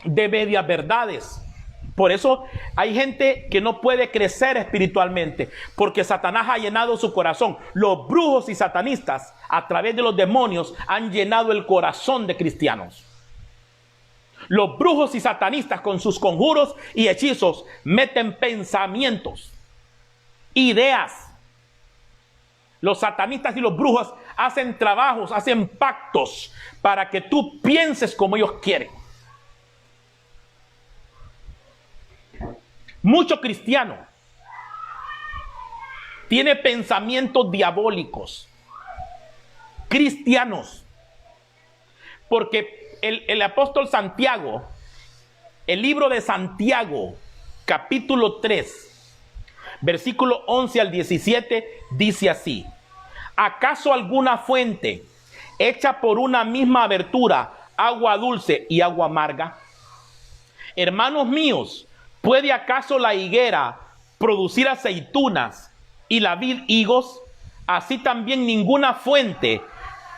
de medias verdades. Por eso hay gente que no puede crecer espiritualmente, porque Satanás ha llenado su corazón. Los brujos y satanistas, a través de los demonios, han llenado el corazón de cristianos. Los brujos y satanistas, con sus conjuros y hechizos, meten pensamientos, ideas. Los satanistas y los brujos hacen trabajos, hacen pactos para que tú pienses como ellos quieren. Mucho cristiano tiene pensamientos diabólicos. Cristianos. Porque el apóstol Santiago, el libro de Santiago, capítulo 3, versículo 11 al 17, dice así: ¿acaso alguna fuente hecha por una misma abertura, agua dulce y agua amarga? Hermanos míos, ¿puede acaso la higuera producir aceitunas y la vid higos? Así también ninguna fuente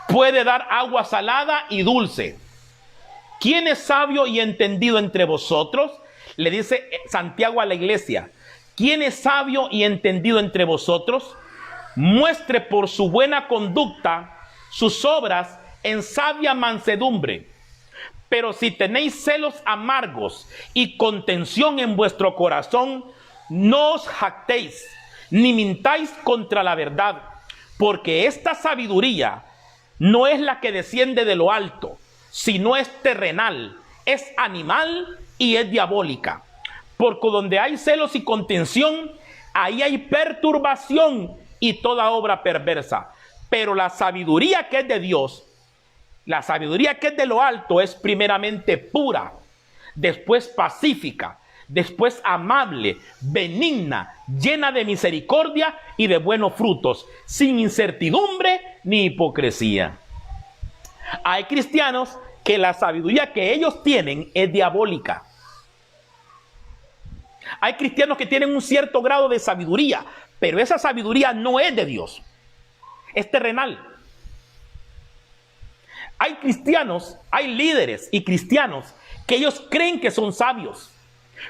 puede dar agua salada y dulce. ¿Quién es sabio y entendido entre vosotros? Le dice Santiago a la iglesia. ¿Quién es sabio y entendido entre vosotros? Muestre por su buena conducta sus obras en sabia mansedumbre. Pero si tenéis celos amargos y contención en vuestro corazón, no os jactéis, ni mintáis contra la verdad, porque esta sabiduría no es la que desciende de lo alto, sino es terrenal, es animal y es diabólica. Porque donde hay celos y contención, ahí hay perturbación y toda obra perversa. Pero la sabiduría que es de Dios, la sabiduría que es de lo alto, es primeramente pura, después pacífica, después amable, benigna, llena de misericordia y de buenos frutos, sin incertidumbre ni hipocresía. Hay cristianos que la sabiduría que ellos tienen es diabólica. Hay cristianos que tienen un cierto grado de sabiduría, pero esa sabiduría no es de Dios, es terrenal. Hay cristianos, hay líderes y cristianos que ellos creen que son sabios,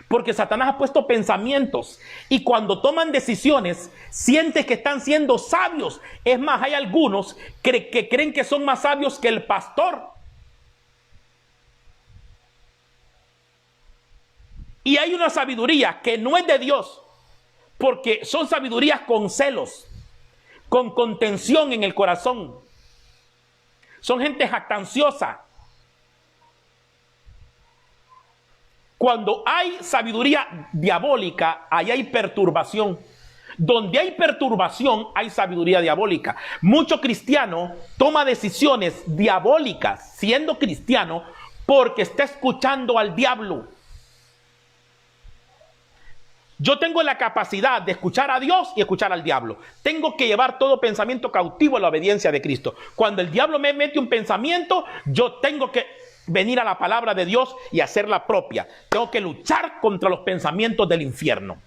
porque Satanás ha puesto pensamientos, y cuando toman decisiones sienten que están siendo sabios. Es más, hay algunos que creen que son más sabios que el pastor. Y hay una sabiduría que no es de Dios, porque son sabidurías con celos, con contención en el corazón. Son gente jactanciosa. Cuando hay sabiduría diabólica, ahí hay perturbación. Donde hay perturbación, hay sabiduría diabólica. Mucho cristiano toma decisiones diabólicas siendo cristiano porque está escuchando al diablo. Yo tengo la capacidad de escuchar a Dios y escuchar al diablo. Tengo que llevar todo pensamiento cautivo a la obediencia de Cristo. Cuando el diablo me mete un pensamiento, yo tengo que venir a la palabra de Dios y hacerla propia. Tengo que luchar contra los pensamientos del infierno.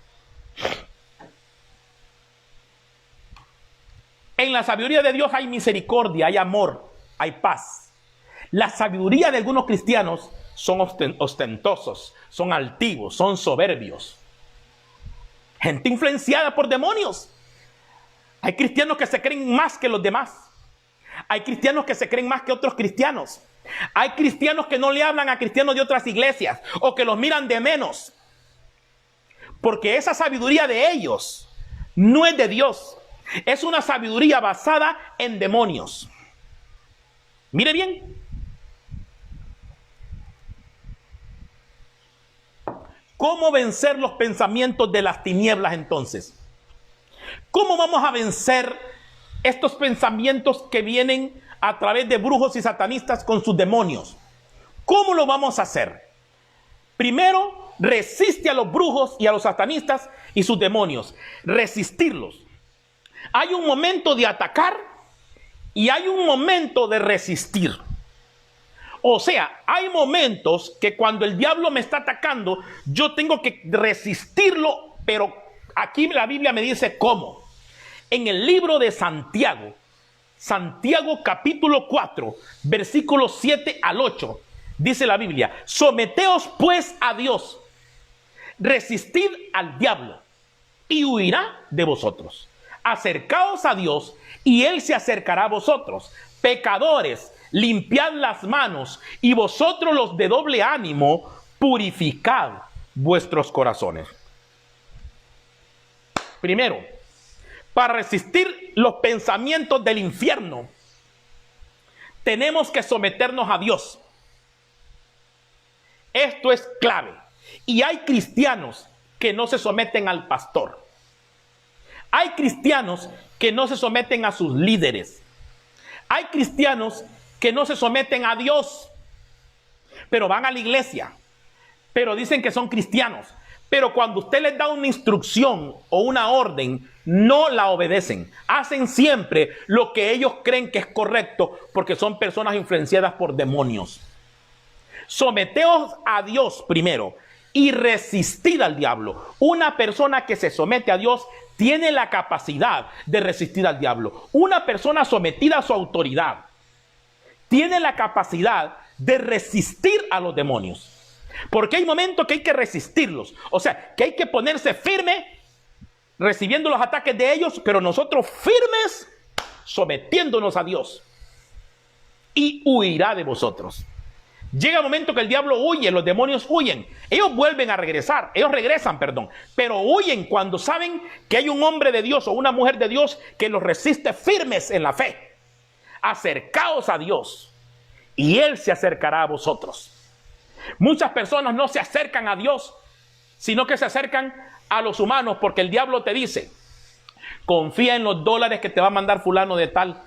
En la sabiduría de Dios hay misericordia, hay amor, hay paz. La sabiduría de algunos cristianos son ostentosos, son altivos, son soberbios. Gente influenciada por demonios. Hay cristianos que se creen más que los demás. Hay cristianos que se creen más que otros cristianos. Hay cristianos que no le hablan a cristianos de otras iglesias o que los miran de menos. Porque esa sabiduría de ellos no es de Dios. Es una sabiduría basada en demonios. Mire bien. ¿Cómo vencer los pensamientos de las tinieblas entonces? ¿Cómo vamos a vencer estos pensamientos que vienen a través de brujos y satanistas con sus demonios? ¿Cómo lo vamos a hacer? Primero, resiste a los brujos y a los satanistas y sus demonios. Resistirlos. Hay un momento de atacar y hay un momento de resistir. O sea, hay momentos que cuando el diablo me está atacando, yo tengo que resistirlo, pero aquí la Biblia me dice cómo. En el libro de Santiago, Santiago capítulo 4, versículos 7 al 8, dice la Biblia: someteos pues a Dios, resistid al diablo y huirá de vosotros. Acercaos a Dios y Él se acercará a vosotros. Pecadores, limpiad las manos, y vosotros los de doble ánimo, purificad vuestros corazones. Primero, para resistir los pensamientos del infierno, tenemos que someternos a Dios. Esto es clave. Y hay cristianos que no se someten al pastor. Hay cristianos que no se someten a sus líderes. Hay cristianos que no se someten a Dios, pero van a la iglesia, pero dicen que son cristianos. Pero cuando usted les da una instrucción o una orden, no la obedecen. Hacen siempre lo que ellos creen que es correcto, porque son personas influenciadas por demonios. Someteos a Dios primero y resistid al diablo. Una persona que se somete a Dios tiene la capacidad de resistir al diablo. Una persona sometida a su autoridad tiene la capacidad de resistir a los demonios. Porque hay momentos que hay que resistirlos. O sea, que hay que ponerse firme recibiendo los ataques de ellos, pero nosotros firmes sometiéndonos a Dios. Y huirá de vosotros. Llega el momento que el diablo huye, los demonios huyen. Ellos vuelven a regresar, regresan, pero huyen cuando saben que hay un hombre de Dios o una mujer de Dios que los resiste firmes en la fe. Acercaos a Dios y Él se acercará a vosotros. Muchas personas no se acercan a Dios, sino que se acercan a los humanos, porque el diablo te dice: confía en los dólares que te va a mandar fulano de tal.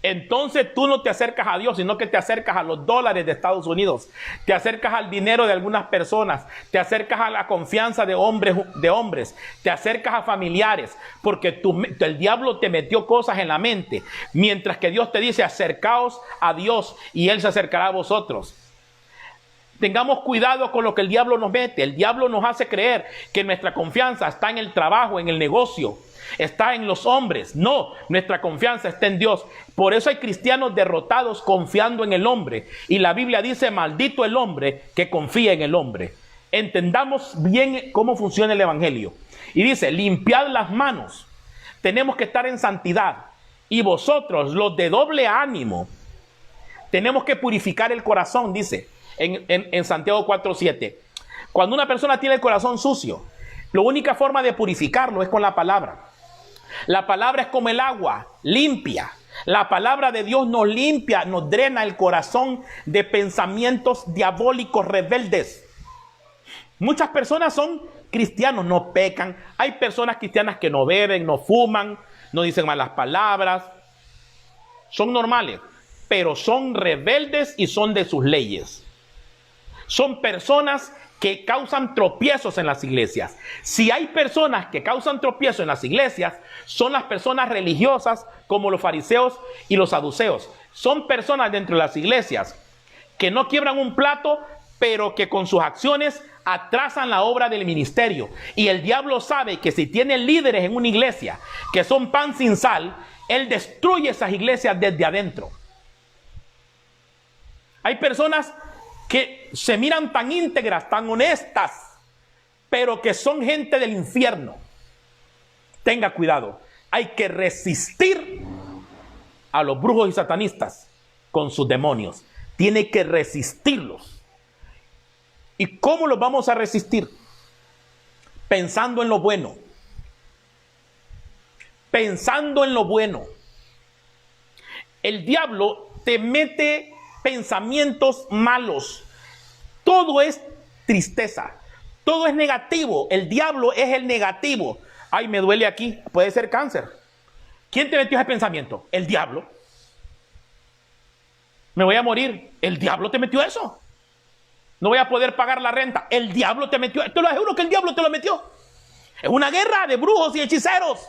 Entonces tú no te acercas a Dios, sino que te acercas a los dólares de Estados Unidos, te acercas al dinero de algunas personas, te acercas a la confianza de hombres, te acercas a familiares, porque el diablo te metió cosas en la mente, mientras que Dios te dice: acercaos a Dios y Él se acercará a vosotros. Tengamos cuidado con lo que el diablo nos mete. El diablo nos hace creer que nuestra confianza está en el trabajo, en el negocio, está en los hombres. No, nuestra confianza está en Dios. Por eso hay cristianos derrotados confiando en el hombre. Y la Biblia dice: maldito el hombre que confía en el hombre. Entendamos bien cómo funciona el evangelio. Y dice: limpiad las manos. Tenemos que estar en santidad. Y vosotros, los de doble ánimo, tenemos que purificar el corazón, dice en Santiago 4:7. Cuando una persona tiene el corazón sucio, la única forma de purificarlo es con la palabra. La palabra es como el agua, limpia. La palabra de Dios nos limpia, nos drena el corazón de pensamientos diabólicos rebeldes. Muchas personas son cristianos, no pecan. Hay personas cristianas que no beben, no fuman, no dicen malas palabras. Son normales, pero son rebeldes y son de sus leyes. Son personas que causan tropiezos en las iglesias. Si hay personas que causan tropiezos en las iglesias, son las personas religiosas como los fariseos y los saduceos. Son personas dentro de las iglesias que no quiebran un plato, pero que con sus acciones atrasan la obra del ministerio. Y el diablo sabe que si tiene líderes en una iglesia que son pan sin sal, él destruye esas iglesias desde adentro. Hay personas que se miran tan íntegras, tan honestas, pero que son gente del infierno. Tenga cuidado. Hay que resistir a los brujos y satanistas con sus demonios. Tiene que resistirlos. ¿Y cómo los vamos a resistir? Pensando en lo bueno. Pensando en lo bueno. El diablo te mete pensamientos malos. Todo es tristeza. Todo es negativo. El diablo es el negativo. Ay, me duele aquí. Puede ser cáncer. ¿Quién te metió ese pensamiento? El diablo. Me voy a morir. El diablo te metió eso. No voy a poder pagar la renta. El diablo te metió. Te lo aseguro que el diablo te lo metió. Es una guerra de brujos y hechiceros.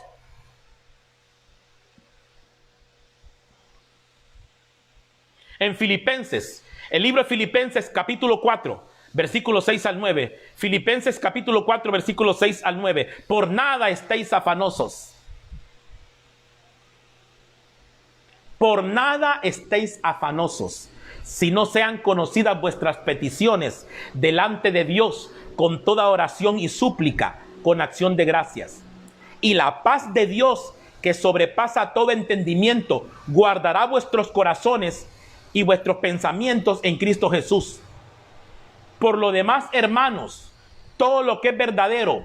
En Filipenses, el libro de Filipenses capítulo 4, versículos 6 al 9. Filipenses capítulo 4, versículos 6 al 9. Por nada estéis afanosos. Por nada estéis afanosos, si no sean conocidas vuestras peticiones delante de Dios con toda oración y súplica, con acción de gracias. Y la paz de Dios, que sobrepasa todo entendimiento, guardará vuestros corazones y vuestros pensamientos en Cristo Jesús. Por lo demás, hermanos, todo lo que es verdadero,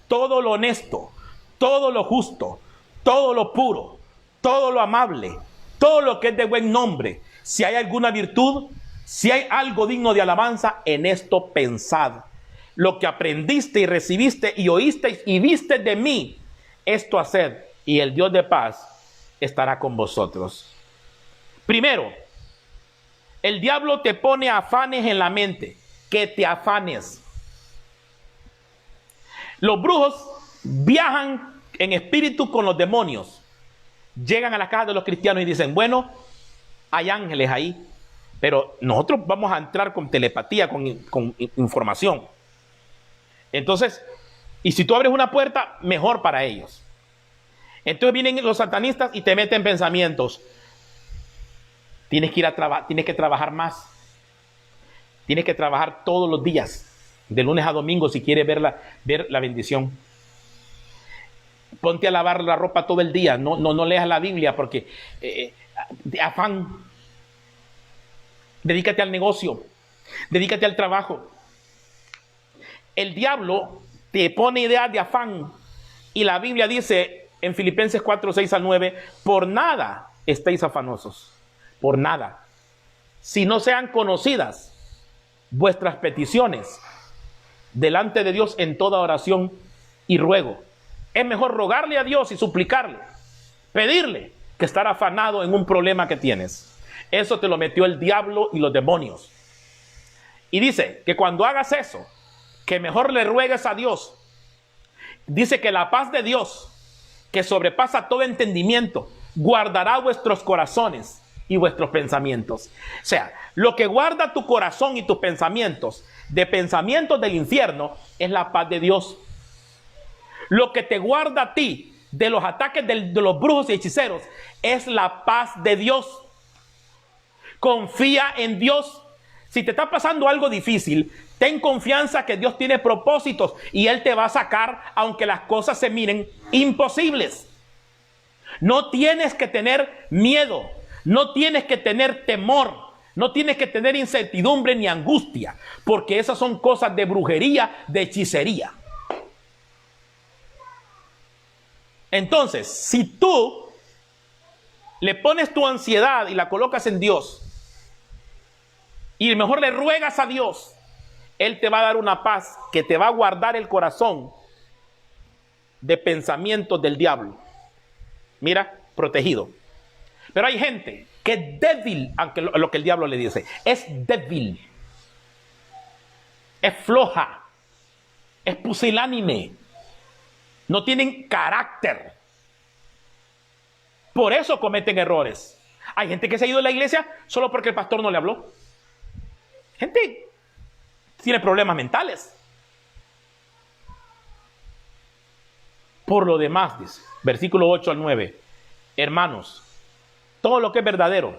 todo lo honesto, todo lo justo, todo lo puro, todo lo amable, todo lo que es de buen nombre, si hay alguna virtud, si hay algo digno de alabanza, en esto pensad. Lo que aprendiste y recibiste y oísteis y viste de mí, esto haced, y el Dios de paz estará con vosotros. Primero, el diablo te pone afanes en la mente, que te afanes. Los brujos viajan en espíritu con los demonios. Llegan a la casa de los cristianos y dicen, bueno, hay ángeles ahí, pero nosotros vamos a entrar con telepatía, con información. Entonces, y si tú abres una puerta, mejor para ellos. Entonces vienen los satanistas y te meten pensamientos. Tienes que ir a trabajar, tienes que trabajar más. Tienes que trabajar todos los días, de lunes a domingo, si quieres ver la bendición. Ponte a lavar la ropa todo el día. No leas la Biblia porque de afán. Dedícate al negocio. Dedícate al trabajo. El diablo te pone ideas de afán. Y la Biblia dice en Filipenses 4, 6 al 9, por nada estéis afanosos. Por nada. Si no sean conocidas vuestras peticiones delante de Dios en toda oración y ruego. Es mejor rogarle a Dios y suplicarle, pedirle, que estar afanado en un problema que tienes. Eso te lo metió el diablo y los demonios. Y dice que cuando hagas eso, que mejor le ruegues a Dios. Dice que la paz de Dios, que sobrepasa todo entendimiento, guardará vuestros corazones y vuestros pensamientos. O sea, lo que guarda tu corazón y tus pensamientos de pensamientos del infierno es la paz de Dios. Lo que te guarda a ti de los ataques de los brujos y hechiceros es la paz de Dios. Confía en Dios. Si te está pasando algo difícil, ten confianza que Dios tiene propósitos y Él te va a sacar aunque las cosas se miren imposibles. No tienes que tener miedo, no tienes que tener temor, no tienes que tener incertidumbre ni angustia, porque esas son cosas de brujería, de hechicería. Entonces, si tú le pones tu ansiedad y la colocas en Dios, y mejor le ruegas a Dios, Él te va a dar una paz que te va a guardar el corazón de pensamientos del diablo. Mira, protegido. Pero hay gente que es débil ante lo que el diablo le dice. Es débil. Es floja. Es pusilánime. No tienen carácter. Por eso cometen errores. Hay gente que se ha ido de la iglesia solo porque el pastor no le habló. Gente tiene problemas mentales. Por lo demás, dice, versículo 8 al 9, hermanos, todo lo que es verdadero,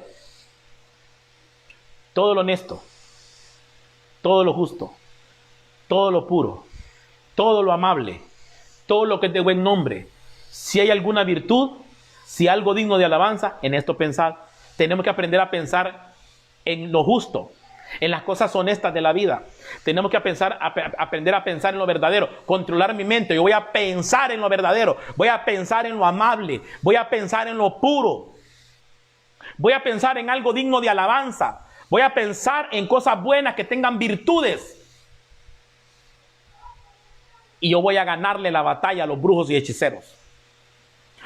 todo lo honesto, todo lo justo, todo lo puro, todo lo amable, todo lo que es de buen nombre, si hay alguna virtud, si algo digno de alabanza, en esto pensad. Tenemos que aprender a pensar en lo justo, en las cosas honestas de la vida. Tenemos que aprender a pensar en lo verdadero, controlar mi mente. Yo voy a pensar en lo verdadero, voy a pensar en lo amable, voy a pensar en lo puro, voy a pensar en algo digno de alabanza, voy a pensar en cosas buenas que tengan virtudes. Y yo voy a ganarle la batalla a los brujos y hechiceros.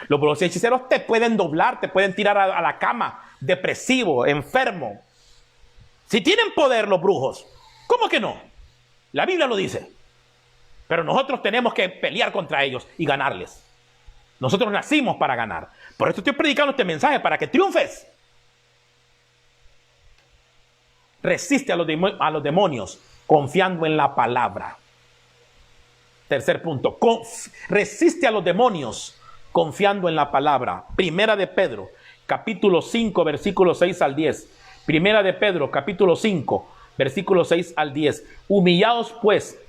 Los brujos y hechiceros te pueden doblar, te pueden tirar a la cama, depresivo, enfermo. Si tienen poder los brujos, ¿cómo que no? La Biblia lo dice. Pero nosotros tenemos que pelear contra ellos y ganarles. Nosotros nacimos para ganar. Por eso estoy predicando este mensaje, para que triunfes. Resiste a los demonios confiando en la palabra. Tercer punto. Resiste a los demonios confiando en la palabra. Primera de Pedro, capítulo 5, versículos 6 al 10. Primera de Pedro, capítulo 5, versículos 6 al 10. Humillaos pues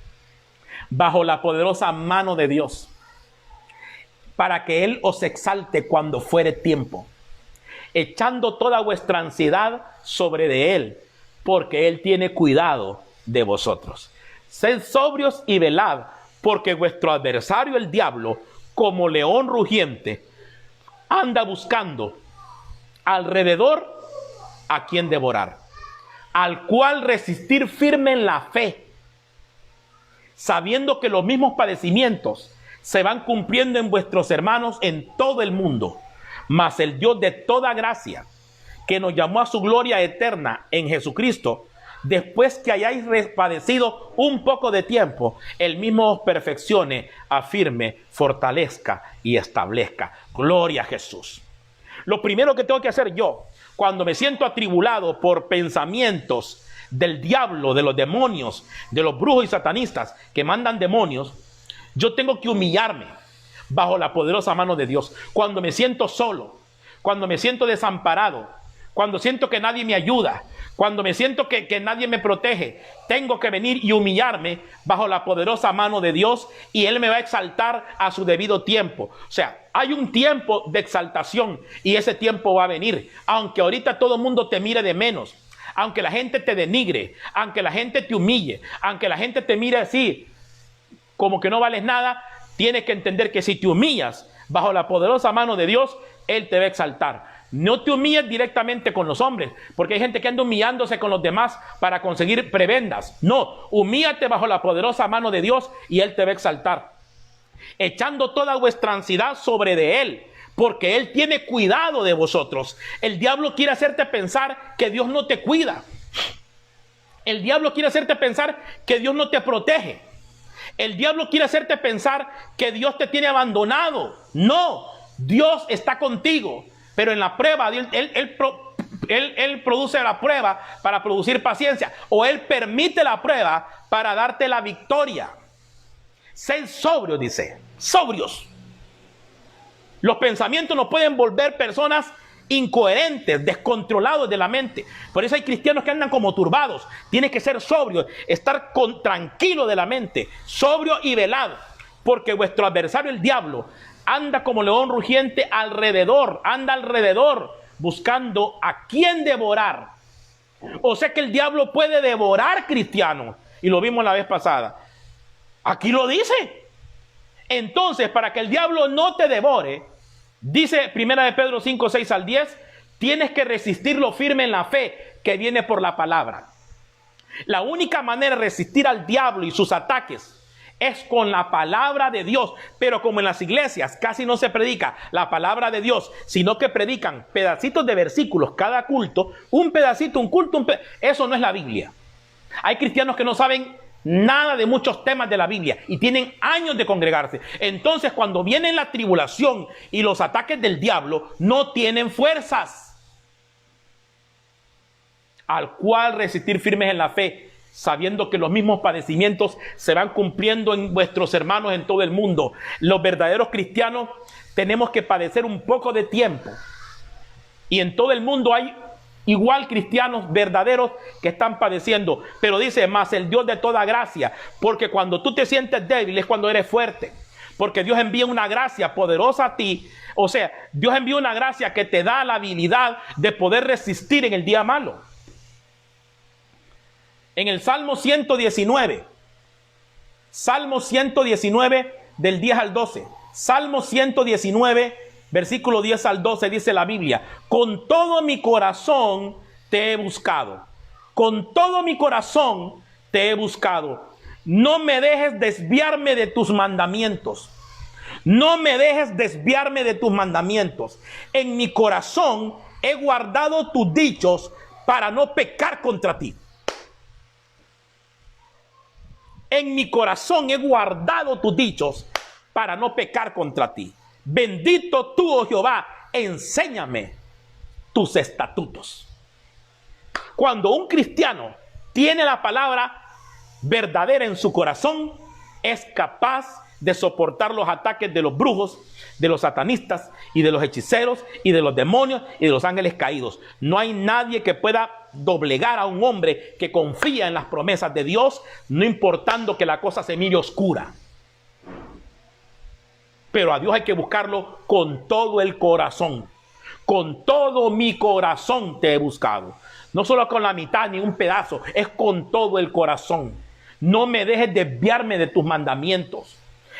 bajo la poderosa mano de Dios, para que Él os exalte cuando fuere tiempo, echando toda vuestra ansiedad sobre de Él, porque Él tiene cuidado de vosotros. Sed sobrios y velad, porque vuestro adversario el diablo, como león rugiente, anda buscando alrededor a quien devorar, al cual resistir firme en la fe, sabiendo que los mismos padecimientos se van cumpliendo en vuestros hermanos en todo el mundo. Mas el Dios de toda gracia, que nos llamó a su gloria eterna en Jesucristo, después que hayáis padecido un poco de tiempo, Él mismo os perfeccione, afirme, fortalezca y establezca. Gloria a Jesús. Lo primero que tengo que hacer yo, cuando me siento atribulado por pensamientos del diablo, de los demonios, de los brujos y satanistas que mandan demonios, yo tengo que humillarme bajo la poderosa mano de Dios. Cuando me siento solo, cuando me siento desamparado, cuando siento que nadie me ayuda, cuando me siento que nadie me protege, tengo que venir y humillarme bajo la poderosa mano de Dios, y Él me va a exaltar a su debido tiempo. O sea, hay un tiempo de exaltación y ese tiempo va a venir. Aunque ahorita todo el mundo te mire de menos, aunque la gente te denigre, aunque la gente te humille, aunque la gente te mire así como que no vales nada, tienes que entender que si te humillas bajo la poderosa mano de Dios, Él te va a exaltar. No te humilles directamente con los hombres, porque hay gente que anda humillándose con los demás para conseguir prebendas. No, humíllate bajo la poderosa mano de Dios y Él te va a exaltar, echando toda vuestra ansiedad sobre de Él, porque Él tiene cuidado de vosotros. El diablo quiere hacerte pensar que Dios no te cuida. El diablo quiere hacerte pensar que Dios no te protege. El diablo quiere hacerte pensar que Dios te tiene abandonado. No, Dios está contigo. Pero en la prueba, Él produce la prueba para producir paciencia. O Él permite la prueba para darte la victoria. Sed sobrios, dice. Sobrios. Los pensamientos nos pueden volver personas incoherentes, descontrolados de la mente. Por eso hay cristianos que andan como turbados. Tienes que ser sobrio, estar tranquilo de la mente, sobrio y velado. Porque vuestro adversario, el diablo, anda como león rugiente anda alrededor, buscando a quién devorar. O sea que el diablo puede devorar cristianos, y lo vimos la vez pasada. Aquí lo dice. Entonces, para que el diablo no te devore, Dice Primera de Pedro 5, 6 al 10, tienes que resistirlo firme en la fe que viene por la palabra. La única manera de resistir al diablo y sus ataques es con la palabra de Dios. Pero como en las iglesias casi no se predica la palabra de Dios, sino que predican pedacitos de versículos cada culto, un pedacito, un culto, eso no es la Biblia. Hay cristianos que no saben nada de muchos temas de la Biblia y tienen años de congregarse. Entonces, cuando viene la tribulación y los ataques del diablo, no tienen fuerzas. Al cual resistir firmes en la fe, sabiendo que los mismos padecimientos se van cumpliendo en vuestros hermanos en todo el mundo. Los verdaderos cristianos tenemos que padecer un poco de tiempo. Y en todo el mundo hay igual cristianos verdaderos que están padeciendo. Pero dice, más el Dios de toda gracia, porque cuando tú te sientes débil es cuando eres fuerte. Porque Dios envía una gracia poderosa a ti. O sea, Dios envía una gracia que te da la habilidad de poder resistir en el día malo. En el Salmo 119, del 10 al 12, Salmo 119, versículo 10 al 12, dice la Biblia, con todo mi corazón te he buscado, con todo mi corazón te he buscado, no me dejes desviarme de tus mandamientos, no me dejes desviarme de tus mandamientos, en mi corazón he guardado tus dichos para no pecar contra ti. En mi corazón he guardado tus dichos para no pecar contra ti. Bendito tú, oh Jehová, enséñame tus estatutos. Cuando un cristiano tiene la palabra verdadera en su corazón, es capaz de soportar los ataques de los brujos, de los satanistas y de los hechiceros y de los demonios y de los ángeles caídos. No hay nadie que pueda doblegar a un hombre que confía en las promesas de Dios, no importando que la cosa se mire oscura. Pero a Dios hay que buscarlo con todo el corazón. Con todo mi corazón te he buscado. No solo con la mitad ni un pedazo, es con todo el corazón. No me dejes desviarme de tus mandamientos.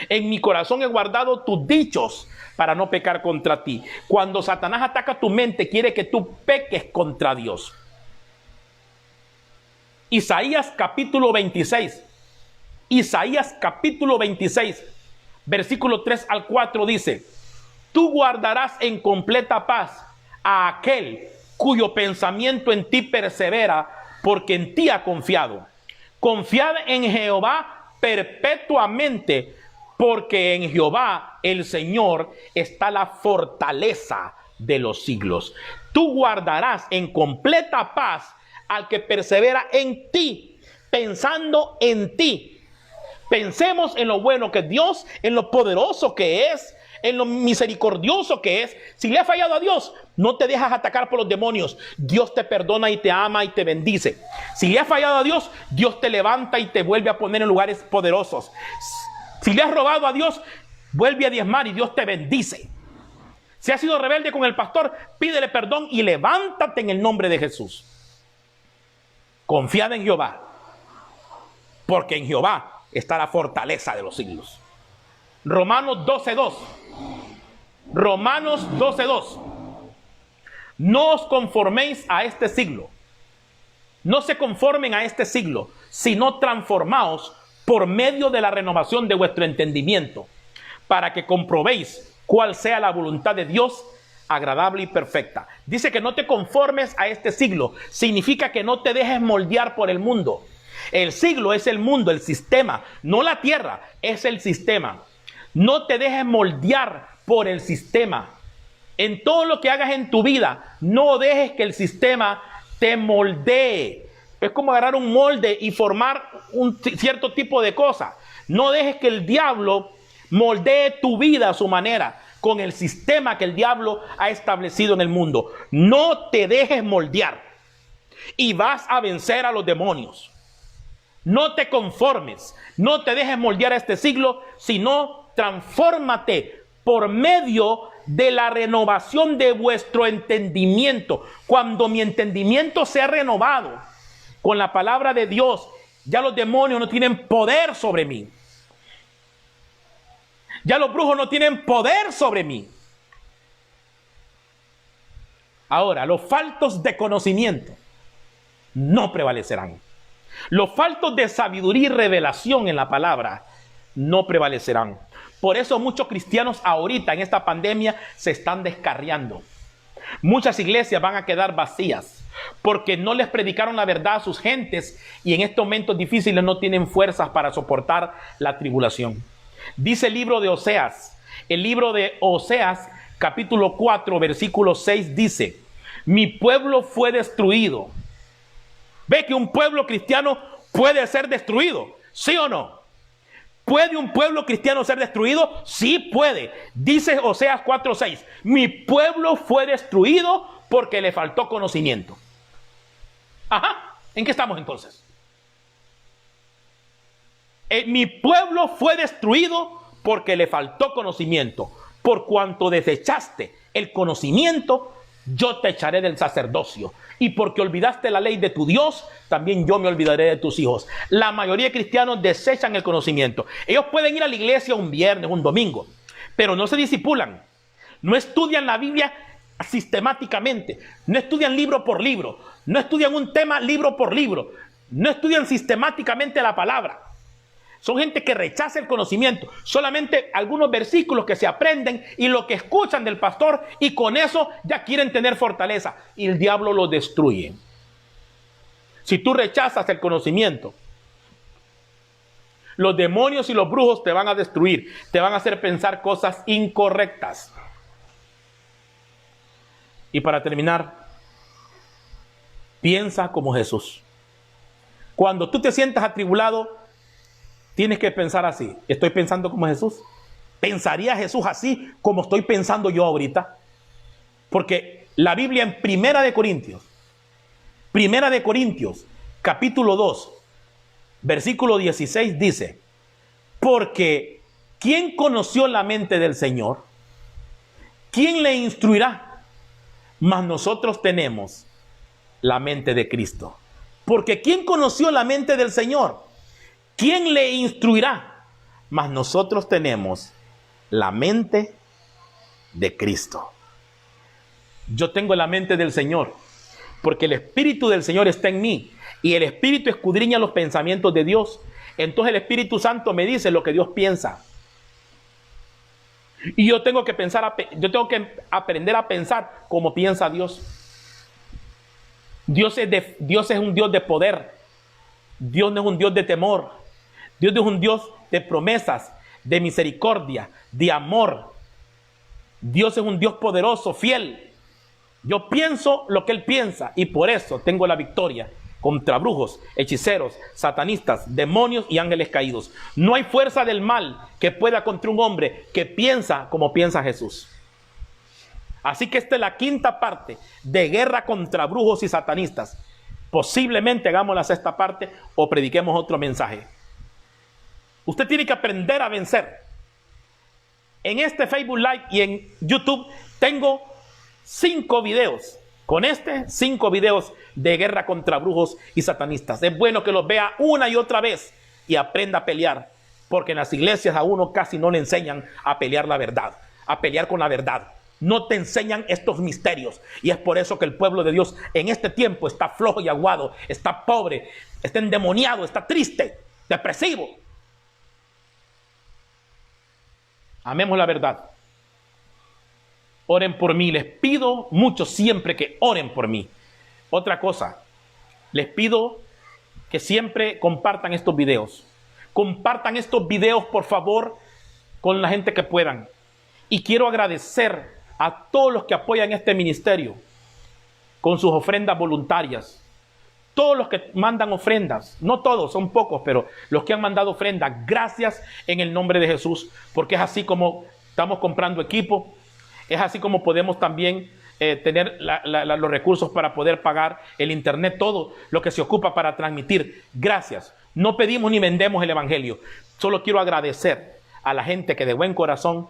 En mi corazón he guardado tus dichos para no pecar contra ti. Cuando Satanás ataca tu mente, quiere que tú peques contra Dios. Isaías capítulo 26. Isaías capítulo 26, versículo 3 al 4 dice, tú guardarás en completa paz a aquel cuyo pensamiento en ti persevera, porque en ti ha confiado. Confiad en Jehová perpetuamente, porque en Jehová el Señor está la fortaleza de los siglos. Tú guardarás en completa paz al que persevera en ti, pensando en ti. Pensemos en lo bueno que es Dios, en lo poderoso que es, en lo misericordioso que es. Si le has fallado a Dios, no te dejas atacar por los demonios. Dios te perdona y te ama y te bendice. Si le has fallado a Dios, Dios te levanta y te vuelve a poner en lugares poderosos. Si le has robado a Dios, vuelve a diezmar y Dios te bendice. Si has sido rebelde con el pastor, pídele perdón y levántate en el nombre de Jesús. Confiad en Jehová, porque en Jehová está la fortaleza de los siglos. Romanos 12:2. Romanos 12:2. No os conforméis a este siglo. No se conformen a este siglo, sino transformaos por medio de la renovación de vuestro entendimiento, para que comprobéis cuál sea la voluntad de Dios, agradable y perfecta. Dice que no te conformes a este siglo. Significa que no te dejes moldear por el mundo. El siglo es el mundo, el sistema, no la tierra, es el sistema. No te dejes moldear por el sistema. En todo lo que hagas en tu vida, no dejes que el sistema te moldee. Es como agarrar un molde y formar un cierto tipo de cosa. No dejes que el diablo moldee tu vida a su manera, con el sistema que el diablo ha establecido en el mundo. No te dejes moldear y vas a vencer a los demonios. No te conformes, no te dejes moldear a este siglo, sino transfórmate por medio de la renovación de vuestro entendimiento. Cuando mi entendimiento sea renovado con la palabra de Dios, ya los demonios no tienen poder sobre mí. Ya los brujos no tienen poder sobre mí. Ahora, los faltos de conocimiento no prevalecerán. Los faltos de sabiduría y revelación en la palabra no prevalecerán. Por eso muchos cristianos ahorita en esta pandemia se están descarriando. Muchas iglesias van a quedar vacías porque no les predicaron la verdad a sus gentes y en estos momentos difíciles no tienen fuerzas para soportar la tribulación. Dice el libro de Oseas, capítulo 4, versículo 6 dice: mi pueblo fue destruido. ¿Ve que un pueblo cristiano puede ser destruido? ¿Sí o no? ¿Puede un pueblo cristiano ser destruido? Sí puede. Dice Oseas 4:6, mi pueblo fue destruido porque le faltó conocimiento. Ajá, ¿en qué estamos entonces? Mi pueblo fue destruido porque le faltó conocimiento. Por cuanto desechaste el conocimiento, yo te echaré del sacerdocio. Y porque olvidaste la ley de tu Dios, también yo me olvidaré de tus hijos. La mayoría de cristianos desechan el conocimiento. Ellos pueden ir a la iglesia un viernes, un domingo, pero no se discipulan. No estudian la Biblia sistemáticamente. No estudian libro por libro. No estudian un tema libro por libro. No estudian sistemáticamente la palabra. Son gente que rechaza el conocimiento. Solamente algunos versículos que se aprenden y lo que escuchan del pastor, y con eso ya quieren tener fortaleza. Y el diablo los destruye. Si tú rechazas el conocimiento, los demonios y los brujos te van a destruir. Te van a hacer pensar cosas incorrectas. Y para terminar, piensa como Jesús. Cuando tú te sientas atribulado, tienes que pensar así: ¿estoy pensando como Jesús? ¿Pensaría Jesús así como estoy pensando yo ahorita? Porque la Biblia en Primera de Corintios, capítulo 2, versículo 16 dice: porque ¿quién conoció la mente del Señor? ¿Quién le instruirá? Mas nosotros tenemos la mente de Cristo. Porque ¿quién conoció la mente del Señor? ¿Quién le instruirá? Mas nosotros tenemos la mente de Cristo. Yo tengo la mente del Señor, porque el Espíritu del Señor está en mí, y el Espíritu escudriña los pensamientos de Dios. Entonces el Espíritu Santo me dice lo que Dios piensa. Y yo tengo que aprender a pensar como piensa Dios. Dios es un Dios de poder. Dios no es un Dios de temor. Dios es un Dios de promesas, de misericordia, de amor. Dios es un Dios poderoso, fiel. Yo pienso lo que Él piensa y por eso tengo la victoria contra brujos, hechiceros, satanistas, demonios y ángeles caídos. No hay fuerza del mal que pueda contra un hombre que piensa como piensa Jesús. Así que esta es la quinta parte de guerra contra brujos y satanistas. Posiblemente hagamos la sexta parte o prediquemos otro mensaje. Usted tiene que aprender a vencer. En este Facebook Live y en YouTube tengo 5 videos. Con 5 videos de guerra contra brujos y satanistas. Es bueno que los vea una y otra vez y aprenda a pelear. Porque en las iglesias a uno casi no le enseñan a pelear la verdad, a pelear con la verdad. No te enseñan estos misterios. Y es por eso que el pueblo de Dios en este tiempo está flojo y aguado, está pobre, está endemoniado, está triste, depresivo. Amemos la verdad. Oren por mí. Les pido mucho siempre que oren por mí. Otra cosa, les pido que siempre compartan estos videos. Compartan estos videos, por favor, con la gente que puedan. Y quiero agradecer a todos los que apoyan este ministerio con sus ofrendas voluntarias. Todos los que mandan ofrendas, no todos, son pocos, pero los que han mandado ofrendas, gracias en el nombre de Jesús, porque es así como estamos comprando equipo, es así como podemos también tener los recursos para poder pagar el internet, todo lo que se ocupa para transmitir. Gracias. No pedimos ni vendemos el evangelio. Solo quiero agradecer a la gente que de buen corazón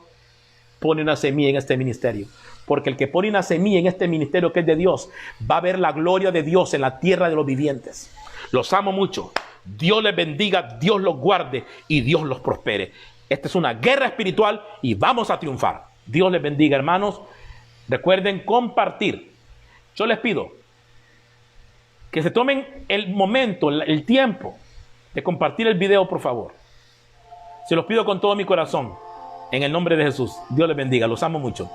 pone una semilla en este ministerio. Porque el que pone una semilla en este ministerio que es de Dios, va a ver la gloria de Dios en la tierra de los vivientes. Los amo mucho. Dios les bendiga, Dios los guarde y Dios los prospere. Esta es una guerra espiritual y vamos a triunfar. Dios les bendiga, hermanos. Recuerden compartir Yo les pido que se tomen el momento, el tiempo de compartir el video, por favor. Se los pido con todo mi corazón. En el nombre de Jesús. Dios les bendiga. Los amo mucho.